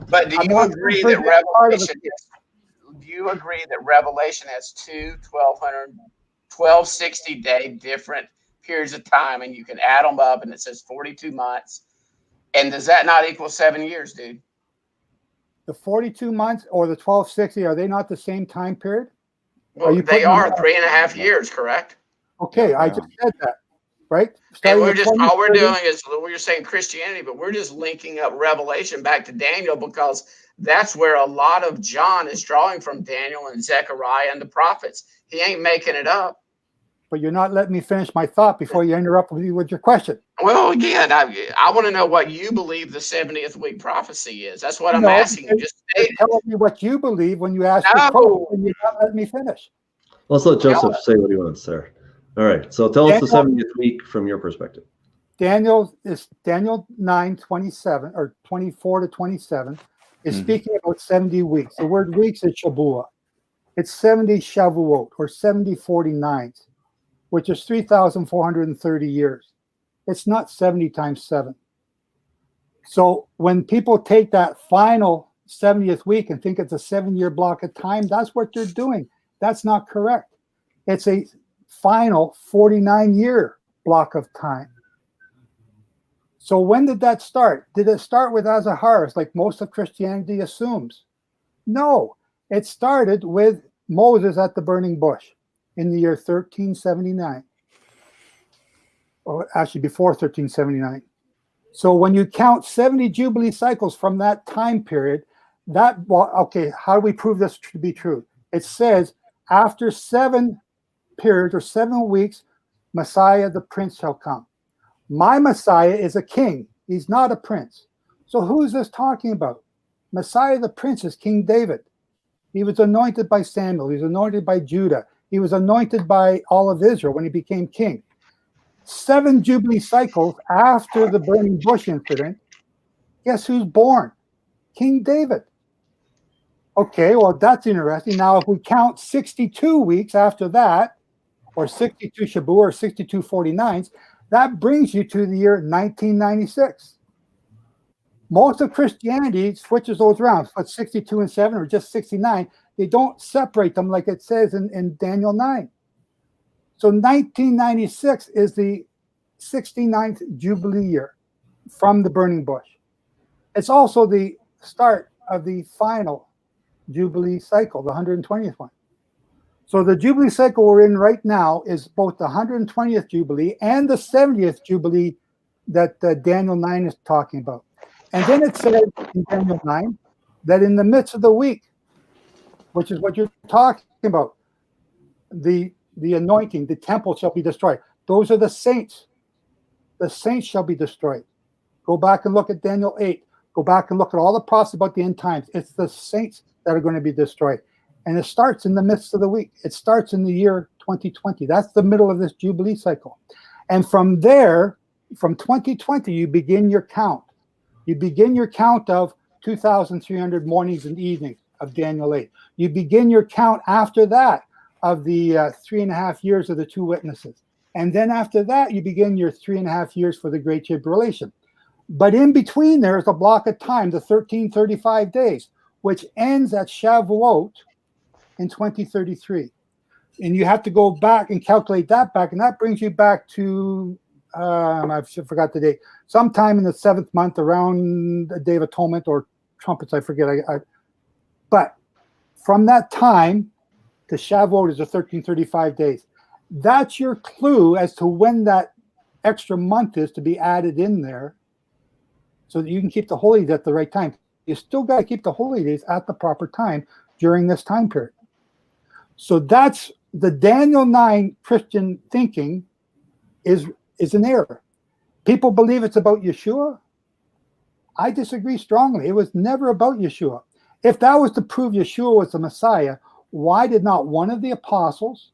But do you agree that Revelation? Do you agree that Revelation has two 1260 day different periods of time, and you can add them up, and it says 42 months? And does that not equal 7 years, dude? The 42 months or the 1260, are they not the same time period? Well, they are 3.5 years, correct? Okay, I just said that, right? And all we're doing is, we're saying Christianity, but we're just linking up Revelation back to Daniel, because that's where a lot of John is drawing from Daniel and Zechariah and the prophets. He ain't making it up. but you're not letting me finish my thought before you interrupt me with your question. Well, again, I want to know what you believe the 70th week prophecy is. That's what I'm No, asking you. Just You're state it. telling me what you believe when you ask No. the question, and you're not letting me finish. Let's let Joseph say what he wants there. All right. So tell us the 70th week from your perspective. Daniel 9:27 or 24 to 27 is speaking about 70 weeks. The word weeks is Shabuah. It's 70 Shavuot or 70 49s, which is 3,430 years. It's not 70 times 7. So when people take that final 70th week and think it's a 7-year block of time, that's what they're doing. That's not correct. It's a final 49-year block of time. So when did that start? Did it start with Azaharias, like most of Christianity assumes? No, it started with Moses at the burning bush in the year 1379. Or actually before 1379. So when you count 70 Jubilee cycles from that time period, how do we prove this to be true? It says, after 7 periods or 7 weeks, Messiah the Prince shall come. My Messiah is a king. He's not a prince. So who's this talking about? Messiah the Prince is King David. He was anointed by Samuel. He was anointed by Judah. He was anointed by all of Israel when he became king. 7 Jubilee cycles after the burning bush incident, guess who's born? King David. Okay, well, that's interesting. Now, if we count 62 weeks after that, or 62 Shabuah or 62 49s, that brings you to the year 1996. Most of Christianity switches those around, but 62 and 7 or just 69. They don't separate them like it says in Daniel 9. So 1996 is the 69th Jubilee year from the burning bush. It's also the start of the final Jubilee cycle, the 120th one. So the Jubilee cycle we're in right now is both the 120th Jubilee and the 70th Jubilee that Daniel 9 is talking about. And then it says in Daniel 9 that in the midst of the week, which is what you're talking about, the anointing, the temple shall be destroyed. Those are the saints. The saints shall be destroyed. Go back and look at Daniel 8. Go back and look at all the prophecies about the end times. It's the saints that are going to be destroyed. And it starts in the midst of the week. It starts in the year 2020. That's the middle of this Jubilee cycle. And from there, from 2020, you begin your count. You begin your count of 2,300 mornings and evenings of Daniel 8. You begin your count after that of the 3.5 years of the 2 witnesses. And then after that, you begin your 3.5 years for the Great Tribulation. But in between, there is a block of time, the 1335 days, which ends at Shavuot in 2033. And you have to go back and calculate that back, and that brings you back to, I forgot the date, sometime in the 7th month around the Day of Atonement or trumpets, I forget. But from that time to Shavuot is the 1335 days. That's your clue as to when that extra month is to be added in there so that you can keep the holy days at the right time. You still got to keep the holy days at the proper time during this time period. So that's the Daniel 9 Christian thinking is an error. People believe it's about Yeshua. I disagree strongly. It was never about Yeshua. If that was to prove Yeshua was the Messiah, why did not one of the apostles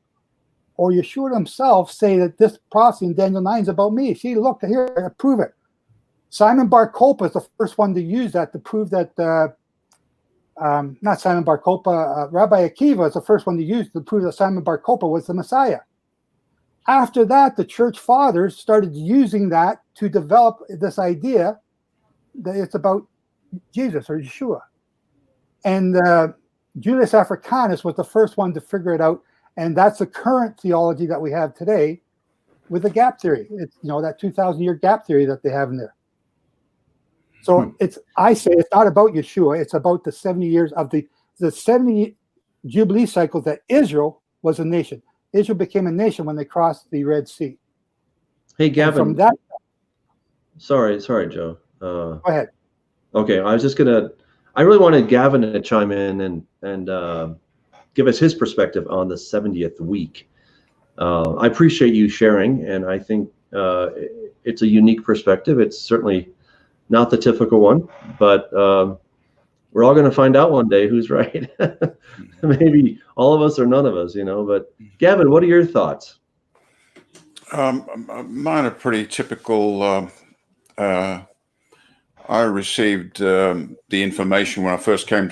or Yeshua himself say that this prophecy in Daniel 9 is about me? See, look, here, prove it. Simon Bar Kokhba is the first one to use that to prove that, not Simon Bar Kokhba, Rabbi Akiva is the first one to use to prove that Simon Bar Kokhba was the Messiah. After that, the church fathers started using that to develop this idea that it's about Jesus or Yeshua. And Julius Africanus was the first one to figure it out. And that's the current theology that we have today with the gap theory. It's, that 2,000-year gap theory that they have in there. So I say it's not about Yeshua. It's about the 70 years of the 70 Jubilee cycles that Israel was a nation. Israel became a nation when they crossed the Red Sea. Hey, Gavin. From that, sorry, Joe. Go ahead. Okay, I really wanted Gavin to chime in and give us his perspective on the 70th week. I appreciate you sharing, and I think it's a unique perspective. It's certainly not the typical one, but we're all going to find out one day who's right. Maybe all of us or none of us, But Gavin, what are your thoughts? Mine are pretty typical. I received the information when I first came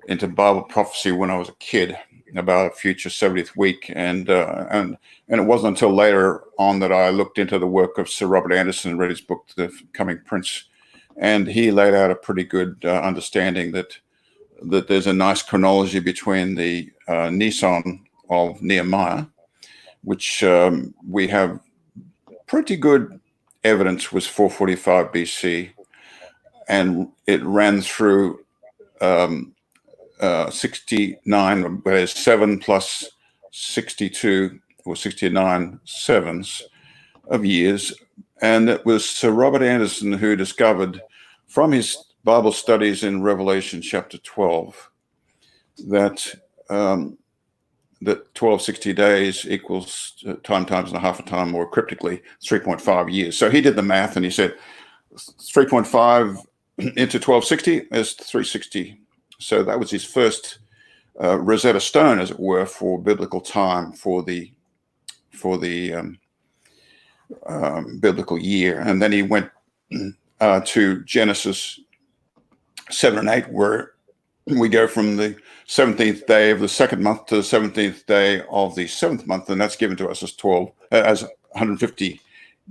into Bible prophecy when I was a kid about a future 70th week, and it wasn't until later on that I looked into the work of Sir Robert Anderson and read his book, The Coming Prince, and he laid out a pretty good understanding that there's a nice chronology between the Nisan of Nehemiah, which we have pretty good evidence was 445 BC, and it ran through 69, whereas 7 plus 62 or 69 sevens of years. And it was Sir Robert Anderson who discovered from his Bible studies in Revelation chapter 12 that 1260 days equals time times and a half a time, more cryptically 3.5 years. So he did the math and he said 3.5 into 1260 is 360. So that was his first Rosetta Stone, as it were, for biblical time for the biblical year. And then he went to Genesis 7 and 8, where we go from the 17th day of the second month to the 17th day of the seventh month, and that's given to us as 150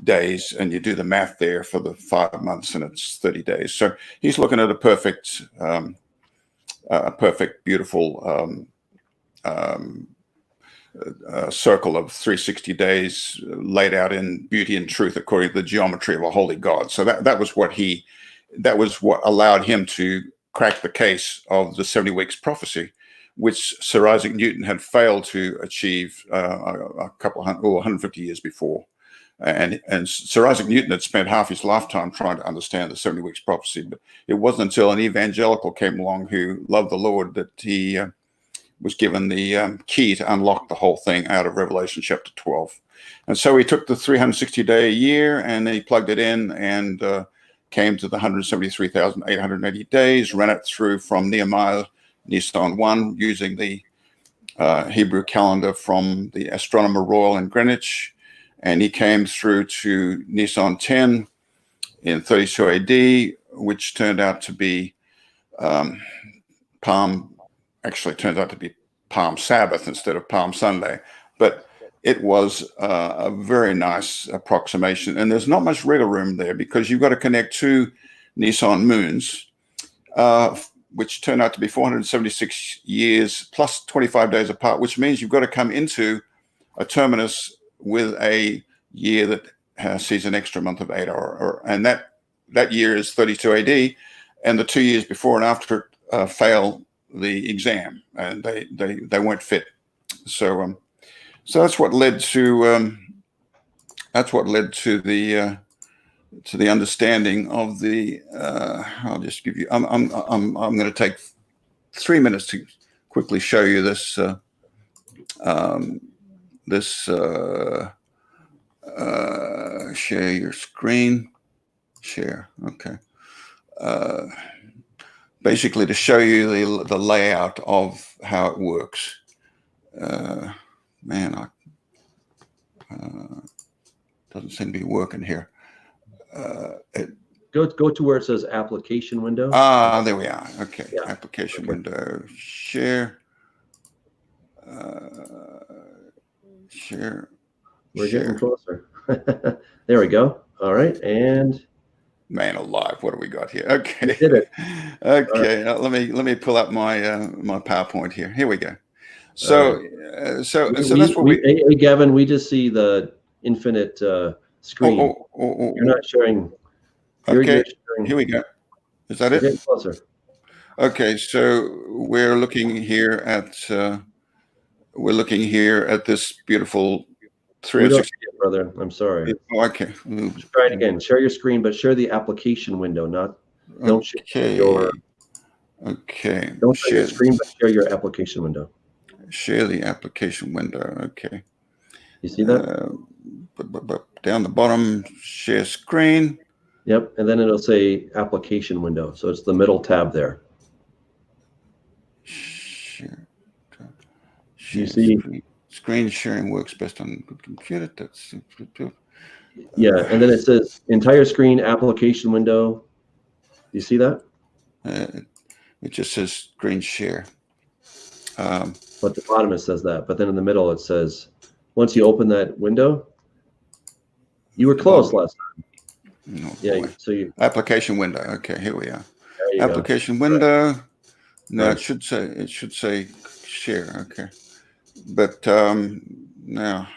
days. And you do the math there for the 5 months, and it's 30 days. So he's looking at a perfect, beautiful circle of 360 days laid out in beauty and truth according to the geometry of a holy God. So that was what allowed him to crack the case of the 70 weeks prophecy, which Sir Isaac Newton had failed to achieve a couple 150 years before. And Sir Isaac Newton had spent half his lifetime trying to understand the 70 weeks prophecy, but it wasn't until an evangelical came along who loved the Lord that he was given the key to unlock the whole thing out of Revelation chapter 12. And so he took the 360-day year and he plugged it in and came to the 173,880 days, ran it through from Nehemiah Nisan 1 using the Hebrew calendar from the Astronomer Royal in Greenwich. And he came through to Nisan 10 in 32 AD, which turned out to be Palm Sabbath instead of Palm Sunday. But it was a very nice approximation. And there's not much wiggle room there because you've got to connect two Nisan moons, which turn out to be 476 years plus 25 days apart, which means you've got to come into a terminus with a year that sees an extra month of 8 and that year is 32 AD, and the 2 years before and after fail the exam, and they weren't fit. So that's what led to the understanding of the. I'll just give you. I'm going to take 3 minutes to quickly show you this. Share your screen. Share. Okay. Basically, to show you the layout of how it works. Doesn't seem to be working here. Go to where it says application window. There we are. Okay, yeah. Application window. Share. Share. We're getting closer. There we go. All right, and man alive, what do we got here? Okay, you did it. Okay, right. Let me pull up my my PowerPoint here. Here we go. So that's what Hey, Gavin, we just see the infinite screen. You're not sharing. Okay, here we go. Is that it? Getting closer. Okay, so we're looking here at this beautiful 360. Brother, I'm sorry. Okay. Just try it again. Share your screen, but share the application window. Don't share your. Okay. Don't share your screen, but share your application window. Share the application window. Okay. You see that? Down the bottom, share screen. Yep. And then it'll say application window. So it's the middle tab there. Share You see? Screen sharing works best on good computer. That's Yeah. And then it says entire screen application window. You see that? It just says screen share. But at the bottom it says that. But then in the middle it says, once you open that window, you were close last time. Oh, Yeah. boy. So you Application window. Okay, here we are. there you Application window. No, Right. it should say share. Okay, but now.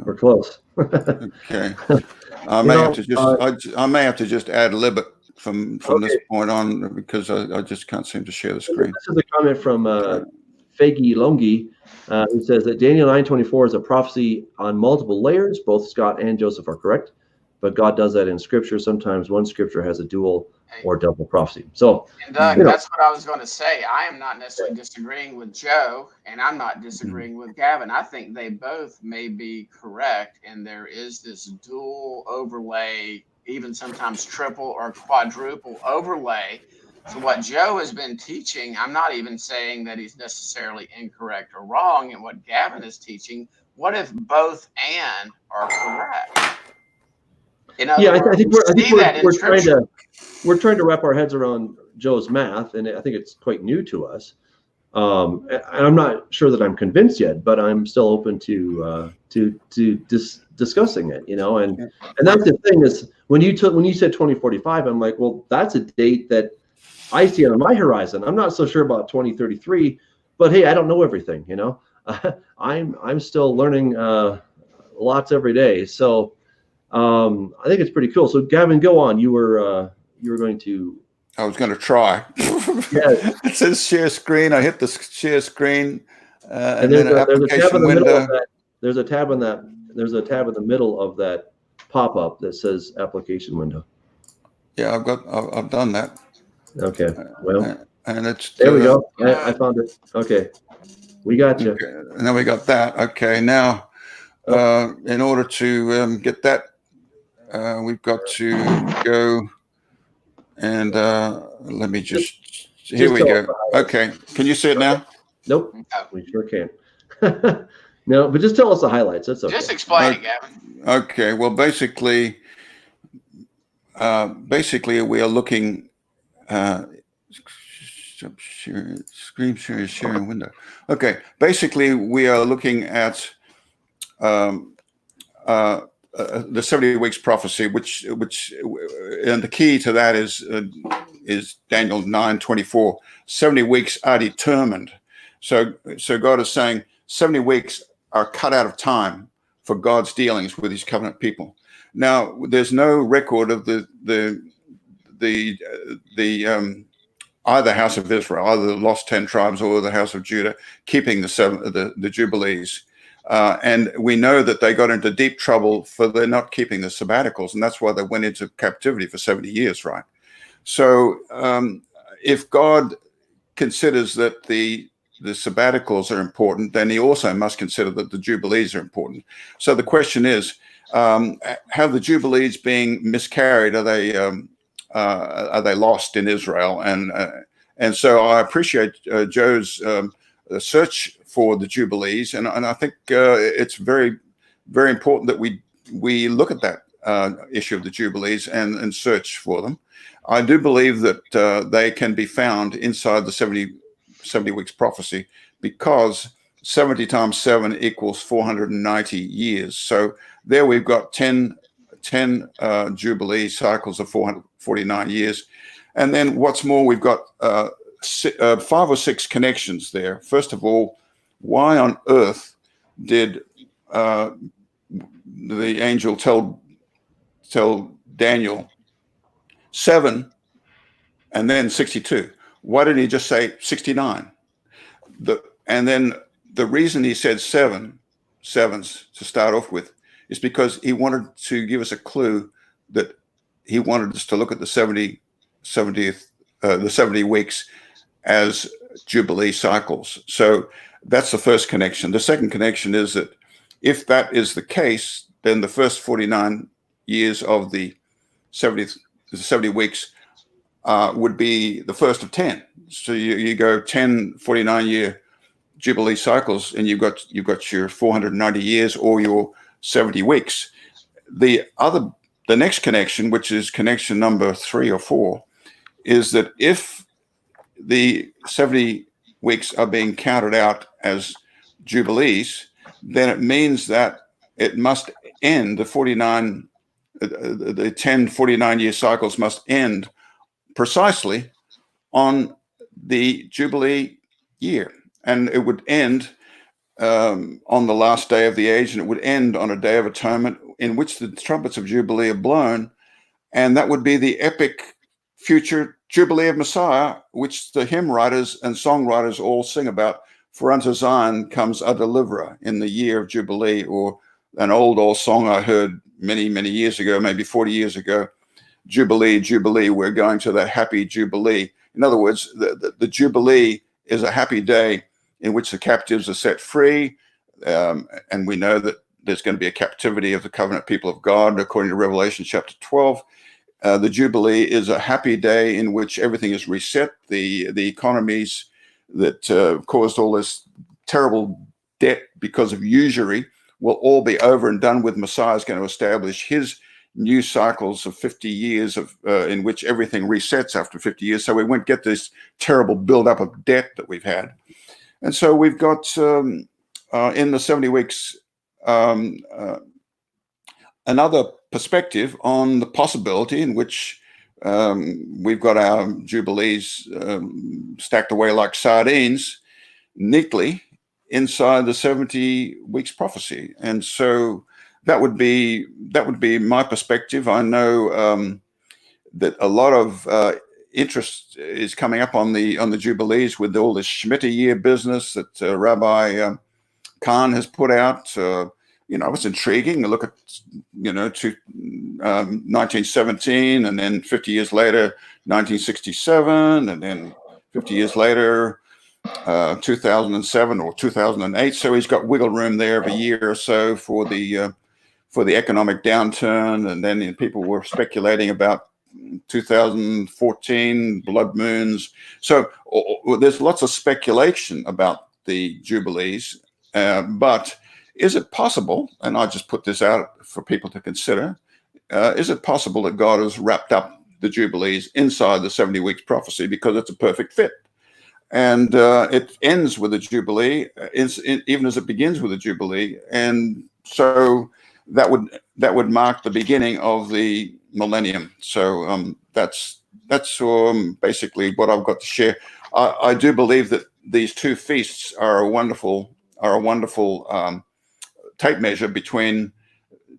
We're close. Okay, I may have to just ad lib it from this point on, because I just can't seem to share the screen. This is a comment from Fegi Longi, who says that Daniel 9:24 is a prophecy on multiple layers. Both Scott and Joseph are correct, but God does that in Scripture. Sometimes one Scripture has a dual or double prophecy. So, and Doug, that's what I was going to say. I am not necessarily disagreeing with Joe, and I'm not disagreeing with Gavin. I think they both may be correct, and there is this dual overlay, even sometimes triple or quadruple overlay. So what Joe has been teaching, I'm not even saying that he's necessarily incorrect or wrong. And what Gavin is teaching, what if both and are correct? I think we're trying to wrap our heads around Joe's math, and I think it's quite new to us. And I'm not sure that I'm convinced yet, but I'm still open to discussing it. And that's the thing is when you said 2045, I'm like, well, that's a date that I see on my horizon. I'm not so sure about 2033, but hey, I don't know everything. I'm still learning lots every day. So I think it's pretty cool. So Gavin, go on. You were going to. I was going to try. Yeah. It says share screen. I hit the share screen, and there's then an application window. There's a tab in that. There's a tab in the middle of that pop-up that says application window. Yeah, I've done that. Okay. Well, and it's there we go. I found it. Okay, we got you. Okay. And then we got that. Okay, now in order to get that, we've got to go and let me just. Here we go. Okay, can you see it now? Nope, we sure can't. No, but just tell us the highlights. That's okay. Just explain it, Gavin. Okay. Well, basically, we are looking. Screen sharing window. Okay, basically we are looking at the 70 weeks prophecy, which and the key to that is Daniel 9:24. 70 weeks are determined. So God is saying 70 weeks are cut out of time for God's dealings with His covenant people. Now, there's no record of the either house of Israel, either the lost 10 tribes or the house of Judah, keeping the Jubilees. And we know that they got into deep trouble for their not keeping the sabbaticals, and that's why they went into captivity for 70 years, right? So if God considers that the sabbaticals are important, then He also must consider that the Jubilees are important. So the question is, have the Jubilees being miscarried? Are they lost in Israel? And so I appreciate Joe's search for the Jubilees, and I think it's very, very important that we look at that issue of the Jubilees and search for them. I do believe that they can be found inside the 70 weeks prophecy, because 70 times 7 equals 490 years. So there we've got 10 Jubilee cycles of 449 years. And then what's more, we've got 5 or 6 connections there. First of all, why on earth did the angel tell Daniel 7 and then 62? Why didn't he just say 69? And then the reason he said sevens to start off with is because he wanted to give us a clue that he wanted us to look at the 70 weeks as Jubilee Cycles. So that's the first connection. The second connection is that if that is the case, then the first 49 years of the 70 weeks would be the first of 10. So you go 10 49-year Jubilee cycles, and you've got your 490 years or your 70 weeks. The next connection, which is connection number 3 or 4, is that if the 70 weeks are being counted out as Jubilees, then it means that it must end, the 10 49-year cycles must end precisely on the Jubilee year. And it would end on the last day of the age, and it would end on a day of atonement in which the trumpets of Jubilee are blown. And that would be the epic future Jubilee of Messiah, which the hymn writers and songwriters all sing about. For unto Zion comes a deliverer in the year of Jubilee, or an old song I heard many, many years ago, maybe 40 years ago. Jubilee, Jubilee, we're going to the happy Jubilee. In other words, the Jubilee is a happy day in which the captives are set free. And we know that there's going to be a captivity of the covenant people of God, according to Revelation chapter 12. The Jubilee is a happy day in which everything is reset. The economies that caused all this terrible debt because of usury will all be over and done with. Messiah is going to establish his new cycles of 50 years in which everything resets after 50 years. So we won't get this terrible buildup of debt that we've had. And so we've got in the 70 weeks another perspective on the possibility in which we've got our Jubilees stacked away like sardines neatly inside the 70 weeks prophecy. And so that would be my perspective. I know that a lot of interest is coming up on the Jubilees with all this Shemitah year business that Rabbi Khan has put out. It's intriguing to look at, to 1917, and then 50 years later, 1967, and then 50 years later, 2007 or 2008. So he's got wiggle room there of a year or so for the economic downturn. And then people were speculating about 2014 blood moons. So there's lots of speculation about the Jubilees, but is it possible, and I just put this out for people to consider, is it possible that God has wrapped up the Jubilees inside the 70 weeks prophecy because it's a perfect fit? And it ends with a Jubilee, even as it begins with a Jubilee. And so that would mark the beginning of the millennium. So that's basically what I've got to share. I do believe that these two feasts are a wonderful tape measure between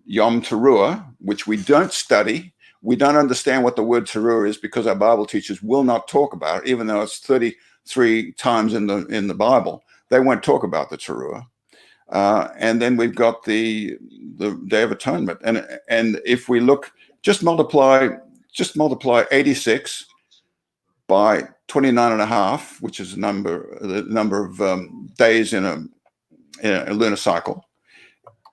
Yom Teruah, which we don't study. We don't understand what the word Teruah is because our Bible teachers will not talk about it, even though it's 33 times in the Bible. They won't talk about the Teruah. And then we've got the Day of Atonement. And if we look, just multiply 86 by 29.5, which is the number of days in a lunar cycle,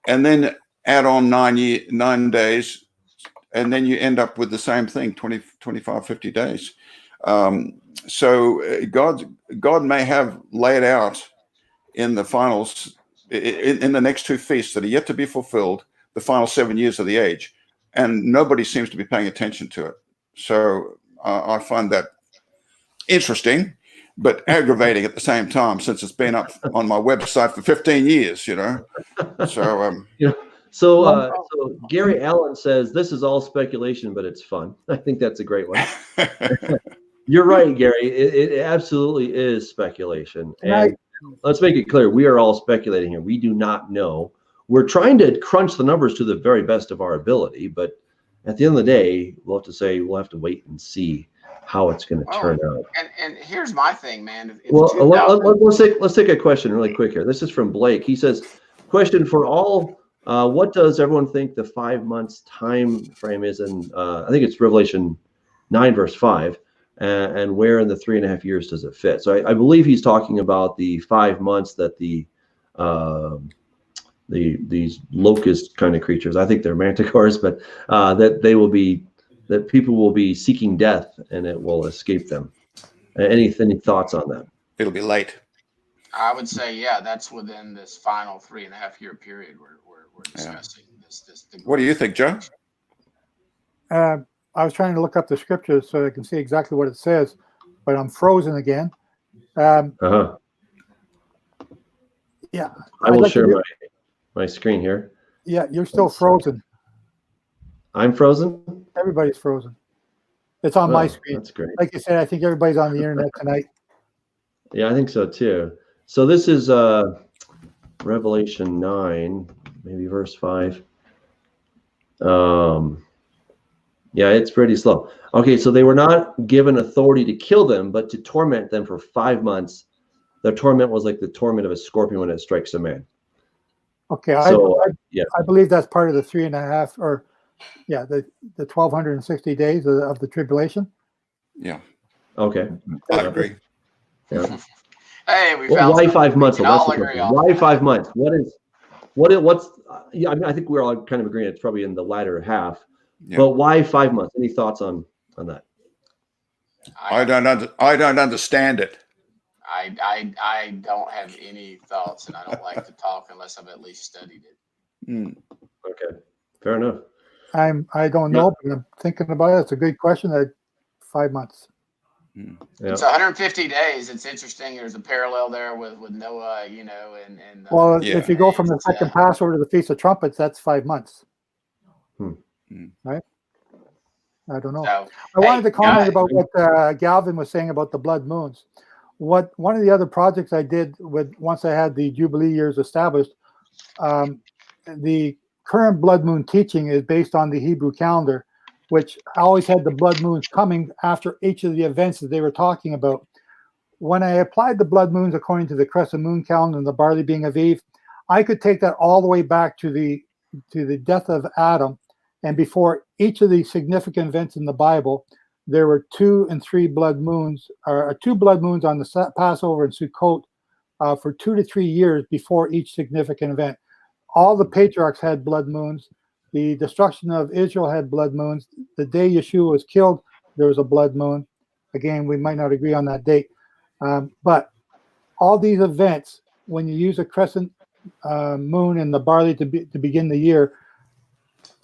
and then add on 9 days, and then you end up with the same thing, 20, 25, 50 days. So God may have laid out in the finals, in the next two feasts that are yet to be fulfilled, the final 7 years of the age, and nobody seems to be paying attention to it. So I find that interesting, but aggravating at the same time, since it's been up on my website for 15 years, So, So Gary Allen says this is all speculation, but it's fun. I think that's a great one. You're right, Gary. It absolutely is speculation. And let's make it clear, we are all speculating here. We do not know. We're trying to crunch the numbers to the very best of our ability, but at the end of the day, we'll have to wait and see how it's going to turn out. And here's my thing, man. Let's take a question really quick here. This is from Blake. He says, question for all, what does everyone think the 5 months time frame is in, I think it's Revelation 9 verse 5, and where in the 3.5 years does it fit? So I believe he's talking about the 5 months that these locust kind of creatures, I think they're manticores, but that people will be seeking death and it will escape them. Any thoughts on that? It'll be late. I would say, yeah, that's within this final 3.5 year period we're discussing. What do you think, Joe? I was trying to look up the scriptures so I can see exactly what it says, but I'm frozen again. Yeah. I will share my screen here. Yeah, you're still frozen. I'm frozen? Everybody's frozen. It's on my screen. That's great. Like you said, I think everybody's on the internet tonight. Yeah, I think so too. So this is Revelation 9, maybe verse 5. Yeah, it's pretty slow. Okay, so they were not given authority to kill them, but to torment them for 5 months. The torment was like the torment of a scorpion when it strikes a man. Okay, So, I believe that's part of the 3.5, or the 1,260 days of the tribulation. Yeah. Okay. I agree. Yeah. Hey, we found Why 5 months? We can all agree on Why that. 5 months? What's? Yeah, I mean, I think we're all kind of agreeing it's probably in the latter half. Yeah. But why 5 months? Any thoughts on that? I don't understand it. I don't have any thoughts, and I don't like to talk unless I've at least studied it. Okay, fair enough. I don't know, but I'm thinking about it. It's a good question. 5 months. Yeah. It's 150 days. It's interesting. There's a parallel there with Noah, and Well, if you go from the second Passover to the Feast of Trumpets, that's 5 months. Right? I don't know. So, I wanted to comment about what Gavin was saying about the blood moons. One of the other projects I did once I had the Jubilee years established, the current blood moon teaching is based on the Hebrew calendar, which always had the blood moons coming after each of the events that they were talking about. When I applied the blood moons according to the crescent moon calendar and the barley being Aviv, I could take that all the way back to the death of Adam, and before each of the significant events in the Bible, there were 2 and 3 blood moons, or 2 blood moons on the Passover and Sukkot for 2 to 3 years before each significant event. All the patriarchs had blood moons. The destruction of Israel had blood moons. The day Yeshua was killed, there was a blood moon. Again, we might not agree on that date. But all these events, when you use a crescent moon and the barley to begin the year,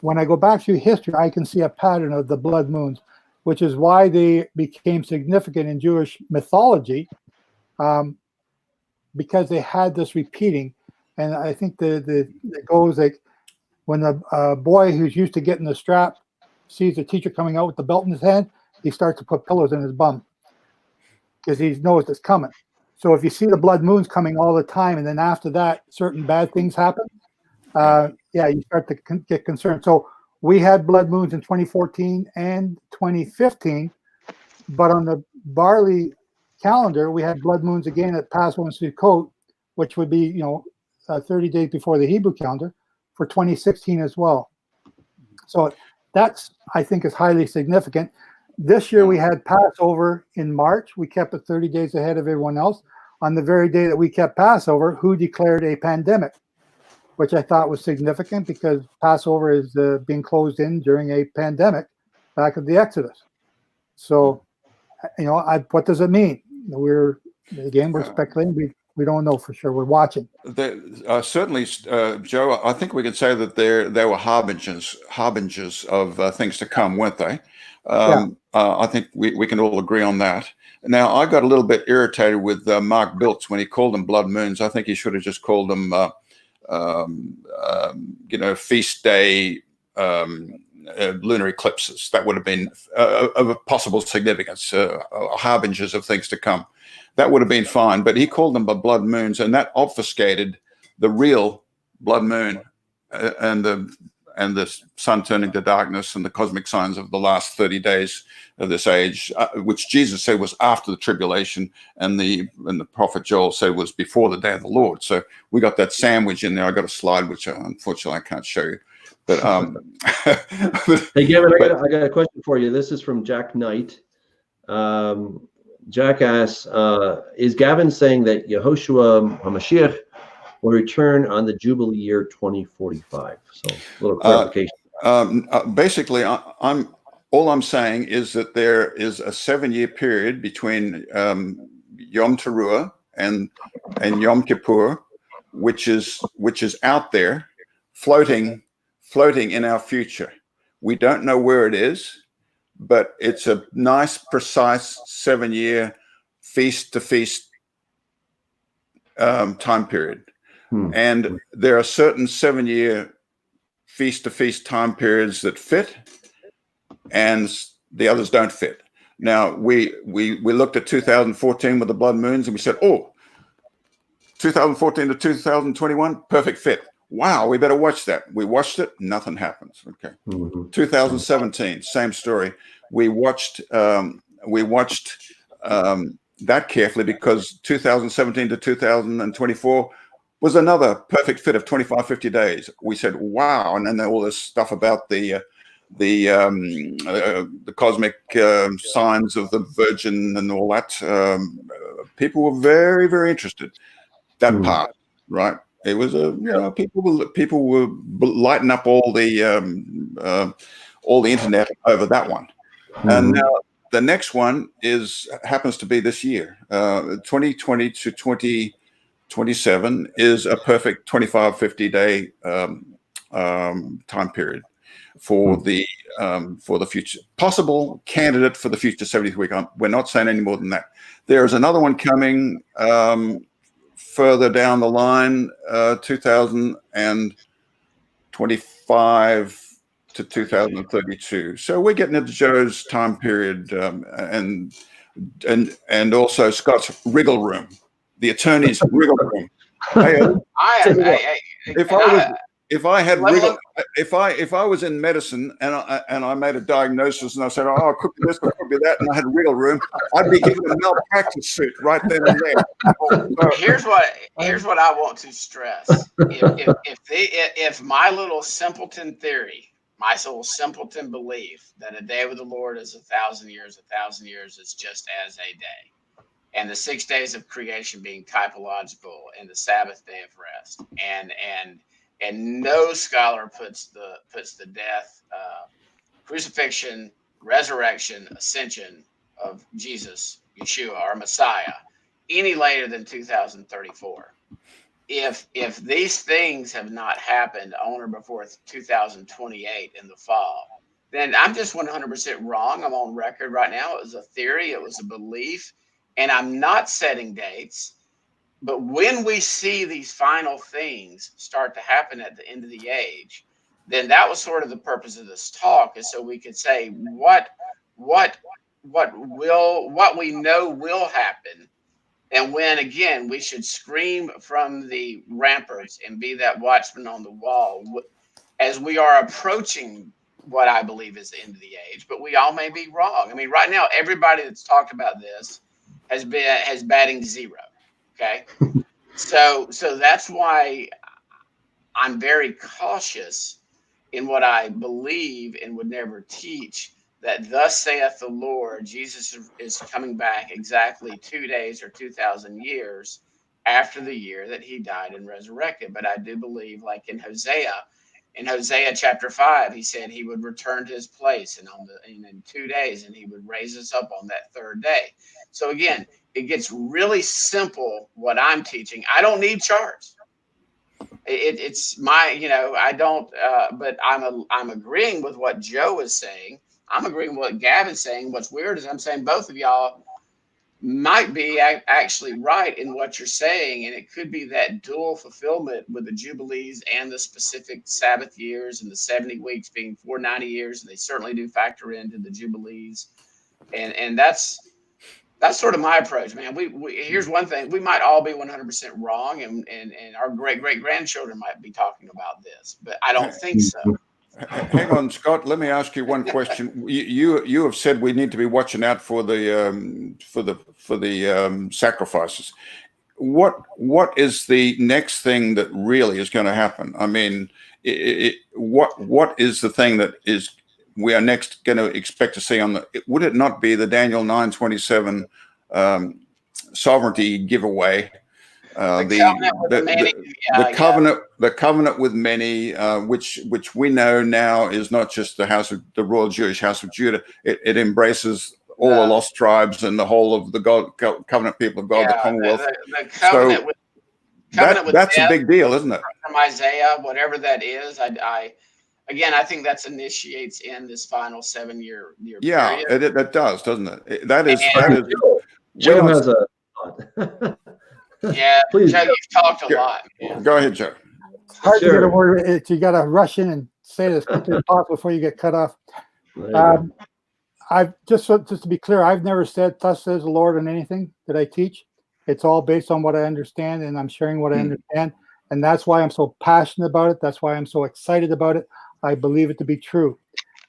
when I go back through history, I can see a pattern of the blood moons, which is why they became significant in Jewish mythology, because they had this repeating. And I think it goes like when a boy who's used to getting the strap sees the teacher coming out with the belt in his hand, he starts to put pillows in his bum because he knows it's coming. So if you see the blood moons coming all the time, and then after that, certain bad things happen, you start to get concerned. So we had blood moons in 2014 and 2015, but on the barley calendar, we had blood moons again at Passover and Sukkot, which would be 30 days before the Hebrew calendar, for 2016 as well. So that's, I think, is highly significant. This year we had Passover in March. We kept it 30 days ahead of everyone else. On the very day that we kept Passover, who declared a pandemic, which I thought was significant because Passover is being closed in during a pandemic back of the Exodus. So, what does it mean? We're speculating. We don't know for sure. We're watching. Certainly, Joe, I think we could say that they were harbingers of things to come, weren't they? I think we can all agree on that. Now, I got a little bit irritated with Mark Biltz when he called them blood moons. I think he should have just called them, feast day lunar eclipses. That would have been of a possible significance, harbingers of things to come. That would have been fine, but he called them blood moons, and that obfuscated the real blood moon and the sun turning to darkness and the cosmic signs of the last 30 days of this age, which Jesus said was after the tribulation, and the prophet Joel said was before the day of the Lord. So we got that sandwich in there. I got a slide which unfortunately I can't show you. But hey, Gavin, I got a question for you. This is from Jack Knight. Jack asks, is Gavin saying that Yehoshua HaMashiach will return on the Jubilee year 2045? So a little clarification. Basically, I'm saying is that there is a 7-year period between Yom Teruah and Yom Kippur, which is out there, floating in our future. We don't know where it is, but it's a nice, precise 7-year feast to feast time period. And there are certain 7-year feast to feast time periods that fit, and the others don't fit. Now we looked at 2014 with the blood moons, and we said, oh, 2014 to 2021, perfect fit. Wow, we better watch that. We watched it, nothing happens. Okay. 2017, same story. We watched that carefully because 2017 to 2024 was another perfect fit of 25, 50 days. We said, wow. And then all this stuff about the cosmic signs of the Virgin and all that. People were very, very interested. That part, right? It was people were lighting up all the internet over that one. And now the next one happens to be this year. 2020 to 2027 is a perfect 25, 50 day time period for the future, possible candidate for the future 70th week. We're not saying any more than that. There is another one coming further down the line, 2025 to 2032. So we're getting into Joe's time period, and also Scott's wriggle room, the attorney's wriggle room. If I was in medicine and I made a diagnosis and I said, oh, it could be this, it could be that, and I had a wriggle room, I'd be given a malpractice suit right then and there. Here's what I want to stress. If my little simpleton theory, my little simpleton belief that a day with the Lord is 1,000 years, 1,000 years is just as a day, and the 6 days of creation being typological, and the Sabbath day of rest, and no scholar puts the death, crucifixion, resurrection, ascension of Jesus, Yeshua, our Messiah, any later than 2034. If these things have not happened on or before 2028 in the fall, then I'm just 100% wrong. I'm on record right now. It was a theory. It was a belief. And I'm not setting dates. But when we see these final things start to happen at the end of the age, then that was sort of the purpose of this talk, is so we could say what we know will happen, and when again we should scream from the ramparts and be that watchman on the wall as we are approaching what I believe is the end of the age. But we all may be wrong. I mean, right now everybody that's talked about this has batting zero. Okay, so that's why I'm very cautious in what I believe and would never teach, that thus saith the Lord, Jesus is coming back exactly 2 days or 2,000 years after the year that he died and resurrected. But I do believe, like in Hosea chapter 5, he said he would return to his place and in 2 days, and he would raise us up on that third day. So again, it gets really simple what I'm teaching. I don't need charts. It's my, I don't, but I'm agreeing with what Joe is saying. I'm agreeing with what Gavin's saying. What's weird is I'm saying both of y'all might be actually right in what you're saying. And it could be that dual fulfillment with the Jubilees and the specific Sabbath years and the 70 weeks being 490 years. And they certainly do factor into the Jubilees. And that's sort of my approach, man. Here's one thing: we might all be 100% wrong, and our great grandchildren might be talking about this, but I don't think so. Hang on, Scott. Let me ask you one question. You have said we need to be watching out for the sacrifices. What is the next thing that really is going to happen? I mean, what is the thing that is we are next going to expect to see on the, would it not be the Daniel 9:27 sovereignty giveaway? The covenant with many, which we know now is not just the royal Jewish house of Judah. It embraces all the lost tribes and the whole of the covenant people of God, the Commonwealth. The covenant with that's death, a big deal, isn't it? From Isaiah, whatever that is, I think that initiates in this final 7-year period. Yeah, it does, doesn't it? That is. Joe has a. Yeah, please. Joe, you've talked a lot. Man. Go ahead, Joe. It's hard to get a word. You got to rush in and say it as quickly as possible before you get cut off. I've just to be clear, I've never said "Thus says the Lord" on anything that I teach. It's all based on what I understand, and I'm sharing what I understand, and that's why I'm so passionate about it. That's why I'm so excited about it. I believe it to be true.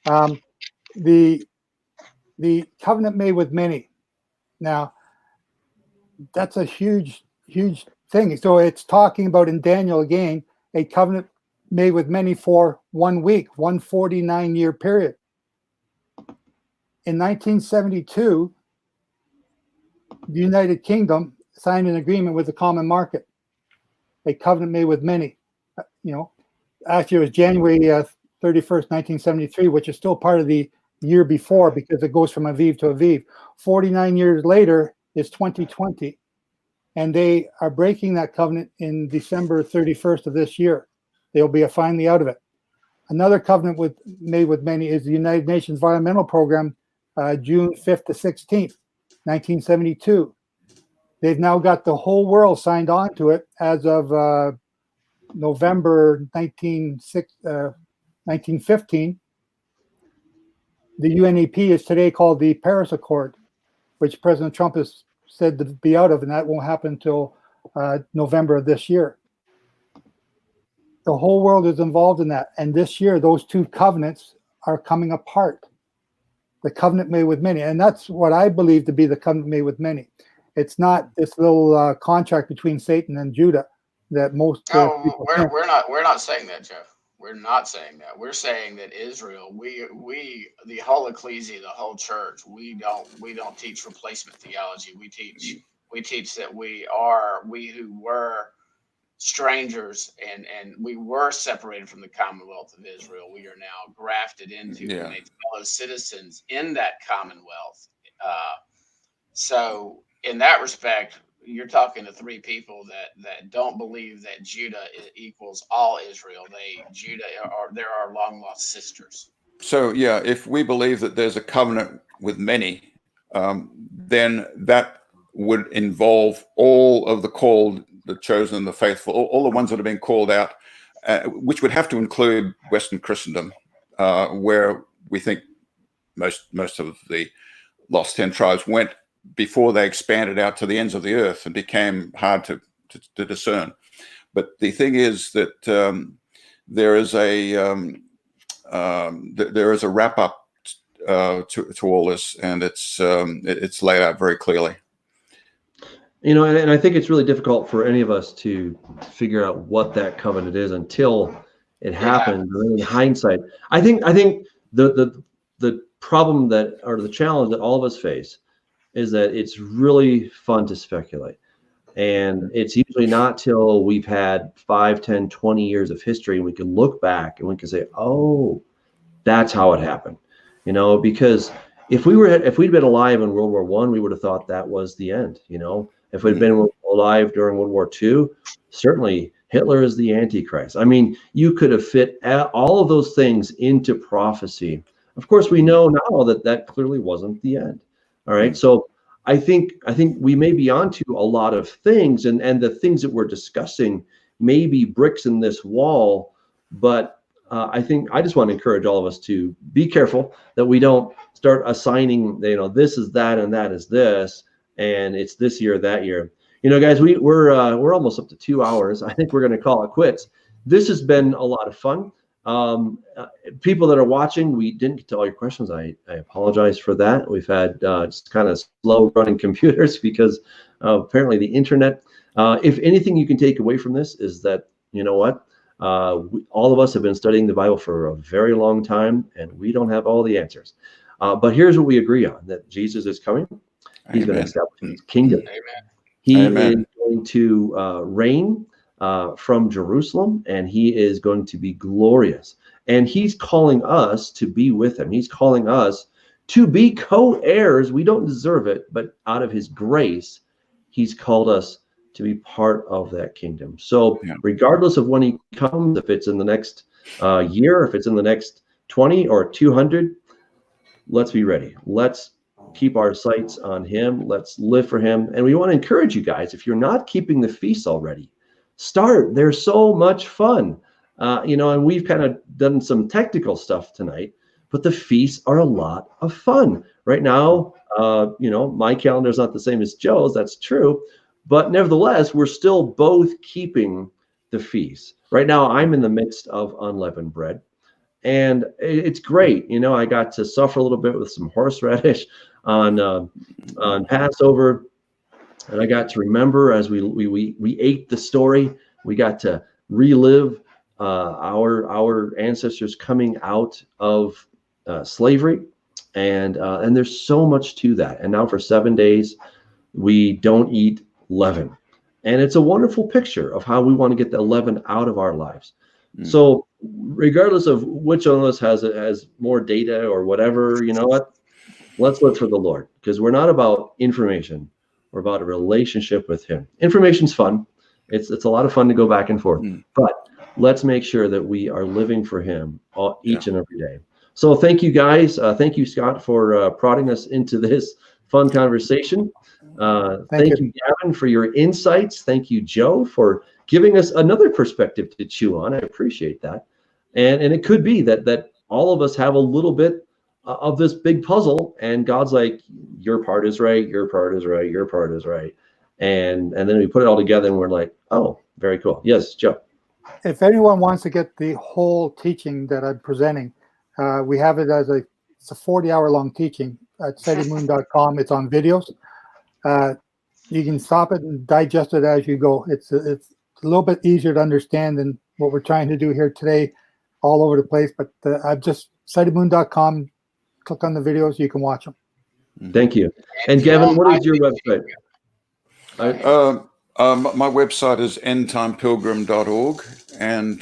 The covenant made with many. Now, that's a huge thing. So it's talking about in Daniel again, a covenant made with many for 1 week, 149-year period. In 1972, the United Kingdom signed an agreement with the common market, a covenant made with many. Actually it was January 31st, 1973, which is still part of the year before because it goes from Aviv to Aviv. 49 years later is 2020, and they are breaking that covenant in December 31st of this year. They'll be finally out of it. Another covenant made with many is the United Nations Environmental Program, June 5th to 16th, 1972. They've now got the whole world signed on to it as of November 1915. The UNEP is today called the Paris Accord, which President Trump has said to be out of, and that won't happen until November of this year. The whole world is involved in that, and this year those two covenants are coming apart. The covenant made with many, and that's what I believe to be the covenant made with many. It's not this little contract between Satan and Judah that most people think. We're not saying that, Jeff. We're not saying that. We're saying that Israel, we the whole ecclesia, the whole church, we don't teach replacement theology. We teach that we who were strangers and we were separated from the Commonwealth of Israel. We are now grafted into and made fellow citizens in that Commonwealth. So in that respect, you're talking to three people that don't believe that Judah equals all Israel. They're our long lost sisters. So yeah, if we believe that there's a covenant with many, then that would involve all of the called, the chosen, the faithful, all the ones that have been called out, which would have to include Western Christendom, where we think most of the lost 10 tribes went before they expanded out to the ends of the earth and became hard to discern. But the thing is that there is a wrap up to all this, and it's laid out very clearly. And I think it's really difficult for any of us to figure out what that covenant is until it happens. In hindsight, I think the problem or the challenge that all of us face is that it's really fun to speculate. And it's usually not till we've had 5, 10, 20 years of history and we can look back and we can say, oh, that's how it happened. Because if we'd been alive in World War I, we would have thought that was the end. If we'd been alive during World War II, certainly Hitler is the Antichrist. I mean, you could have fit all of those things into prophecy. Of course, we know now that clearly wasn't the end. All right. So I think we may be onto a lot of things, and the things that we're discussing may be bricks in this wall. But I just want to encourage all of us to be careful that we don't start assigning, this is that and that is this, and it's this year, that year. Guys, we're almost up to 2 hours. I think we're going to call it quits. This has been a lot of fun. People that are watching, we didn't get to all your questions. I apologize for that. We've had just kind of slow running computers because apparently the internet. If anything you can take away from this is that, All of us have been studying the Bible for a very long time, and we don't have all the answers. But here's what we agree on, that Jesus is coming. He's going to establish his kingdom. Amen. He Amen. is going to reign from Jerusalem, and he is going to be glorious. And he's calling us to be with him. He's calling us to be co-heirs. We don't deserve it, but out of his grace, he's called us to be part of that kingdom. So regardless of when he comes, if it's in the next year, if it's in the next 20 or 200, let's be ready. Let's keep our sights on him. Let's live for him. And we want to encourage you guys, if you're not keeping the feasts already, start. They're so much fun. And we've kind of done some technical stuff tonight, but the feasts are a lot of fun. Right now, my calendar is not the same as Joe's. That's true. But nevertheless, we're still both keeping the feasts. Right now, I'm in the midst of unleavened bread. And it's great. I got to suffer a little bit with some horseradish on Passover. And I got to remember as we ate the story, we got to relive our ancestors coming out of slavery. And there's so much to that. And now for 7 days, we don't eat leaven. And it's a wonderful picture of how we want to get the leaven out of our lives. So regardless of which one of us has more data or whatever, you know what? Let's live for the Lord, because we're not about information. We're about a relationship with him. Information's fun. It's a lot of fun to go back and forth. But let's make sure that we are living for him each and every day. So thank you, guys. Thank you, Scott, for prodding us into this fun conversation. Thank you, Gavin, for your insights. Thank you, Joe, for giving us another perspective to chew on. I appreciate that. And it could be that all of us have a little bit of this big puzzle, and God's like, your part is right, your part is right, your part is right. And then we put it all together and we're like, oh, very cool. Yes, Joe. If anyone wants to get the whole teaching that I'm presenting, we have it it's a 40-hour long teaching at SteadyMoon.com. It's on videos. You can stop it and digest it as you go. It's a little bit easier to understand than what we're trying to do here today, all over the place. But I've just SteadyMoon.com. Click on the videos, you can watch them. Thank you. And Gavin, what is your website? My website is endtimepilgrim.org, and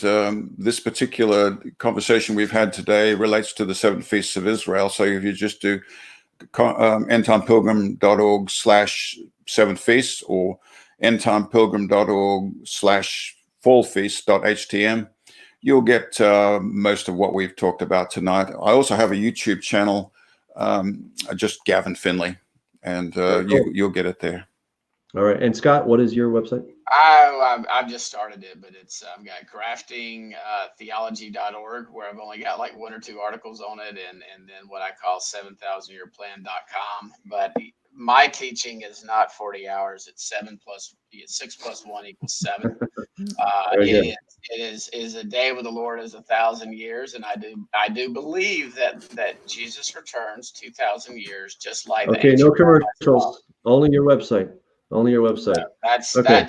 this particular conversation we've had today relates to the 7 Feasts of Israel. So if you just do endtimepilgrim.org/7 feasts or endtimepilgrim.org/fallfeast.htm, you'll get most of what we've talked about tonight. I also have a YouTube channel, just Gavin Finley, and you'll get it there. All right. And Scott, what is your website? I've just started it, but it's I've got craftingtheology.org, where I've only got like 1 or 2 articles on it, and then what I call 7,000yearplan.com. But my teaching is not 40 hours. It's 6 plus 1 equals 7. It is a day with the Lord is 1,000 years, and I do believe that Jesus returns 2,000 years, just like okay. No commercials. Only your website. Only your website. That's okay.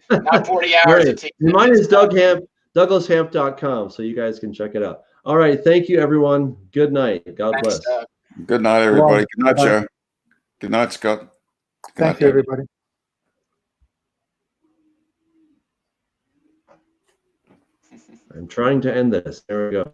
Not 40 hours. Right. Mine is DouglasHamp.com, so you guys can check it out. All right. Thank you, everyone. Good night. God bless. Good night, everybody. Good night, Joe. Good night, Scott. Thank you, everybody. I'm trying to end this. There we go.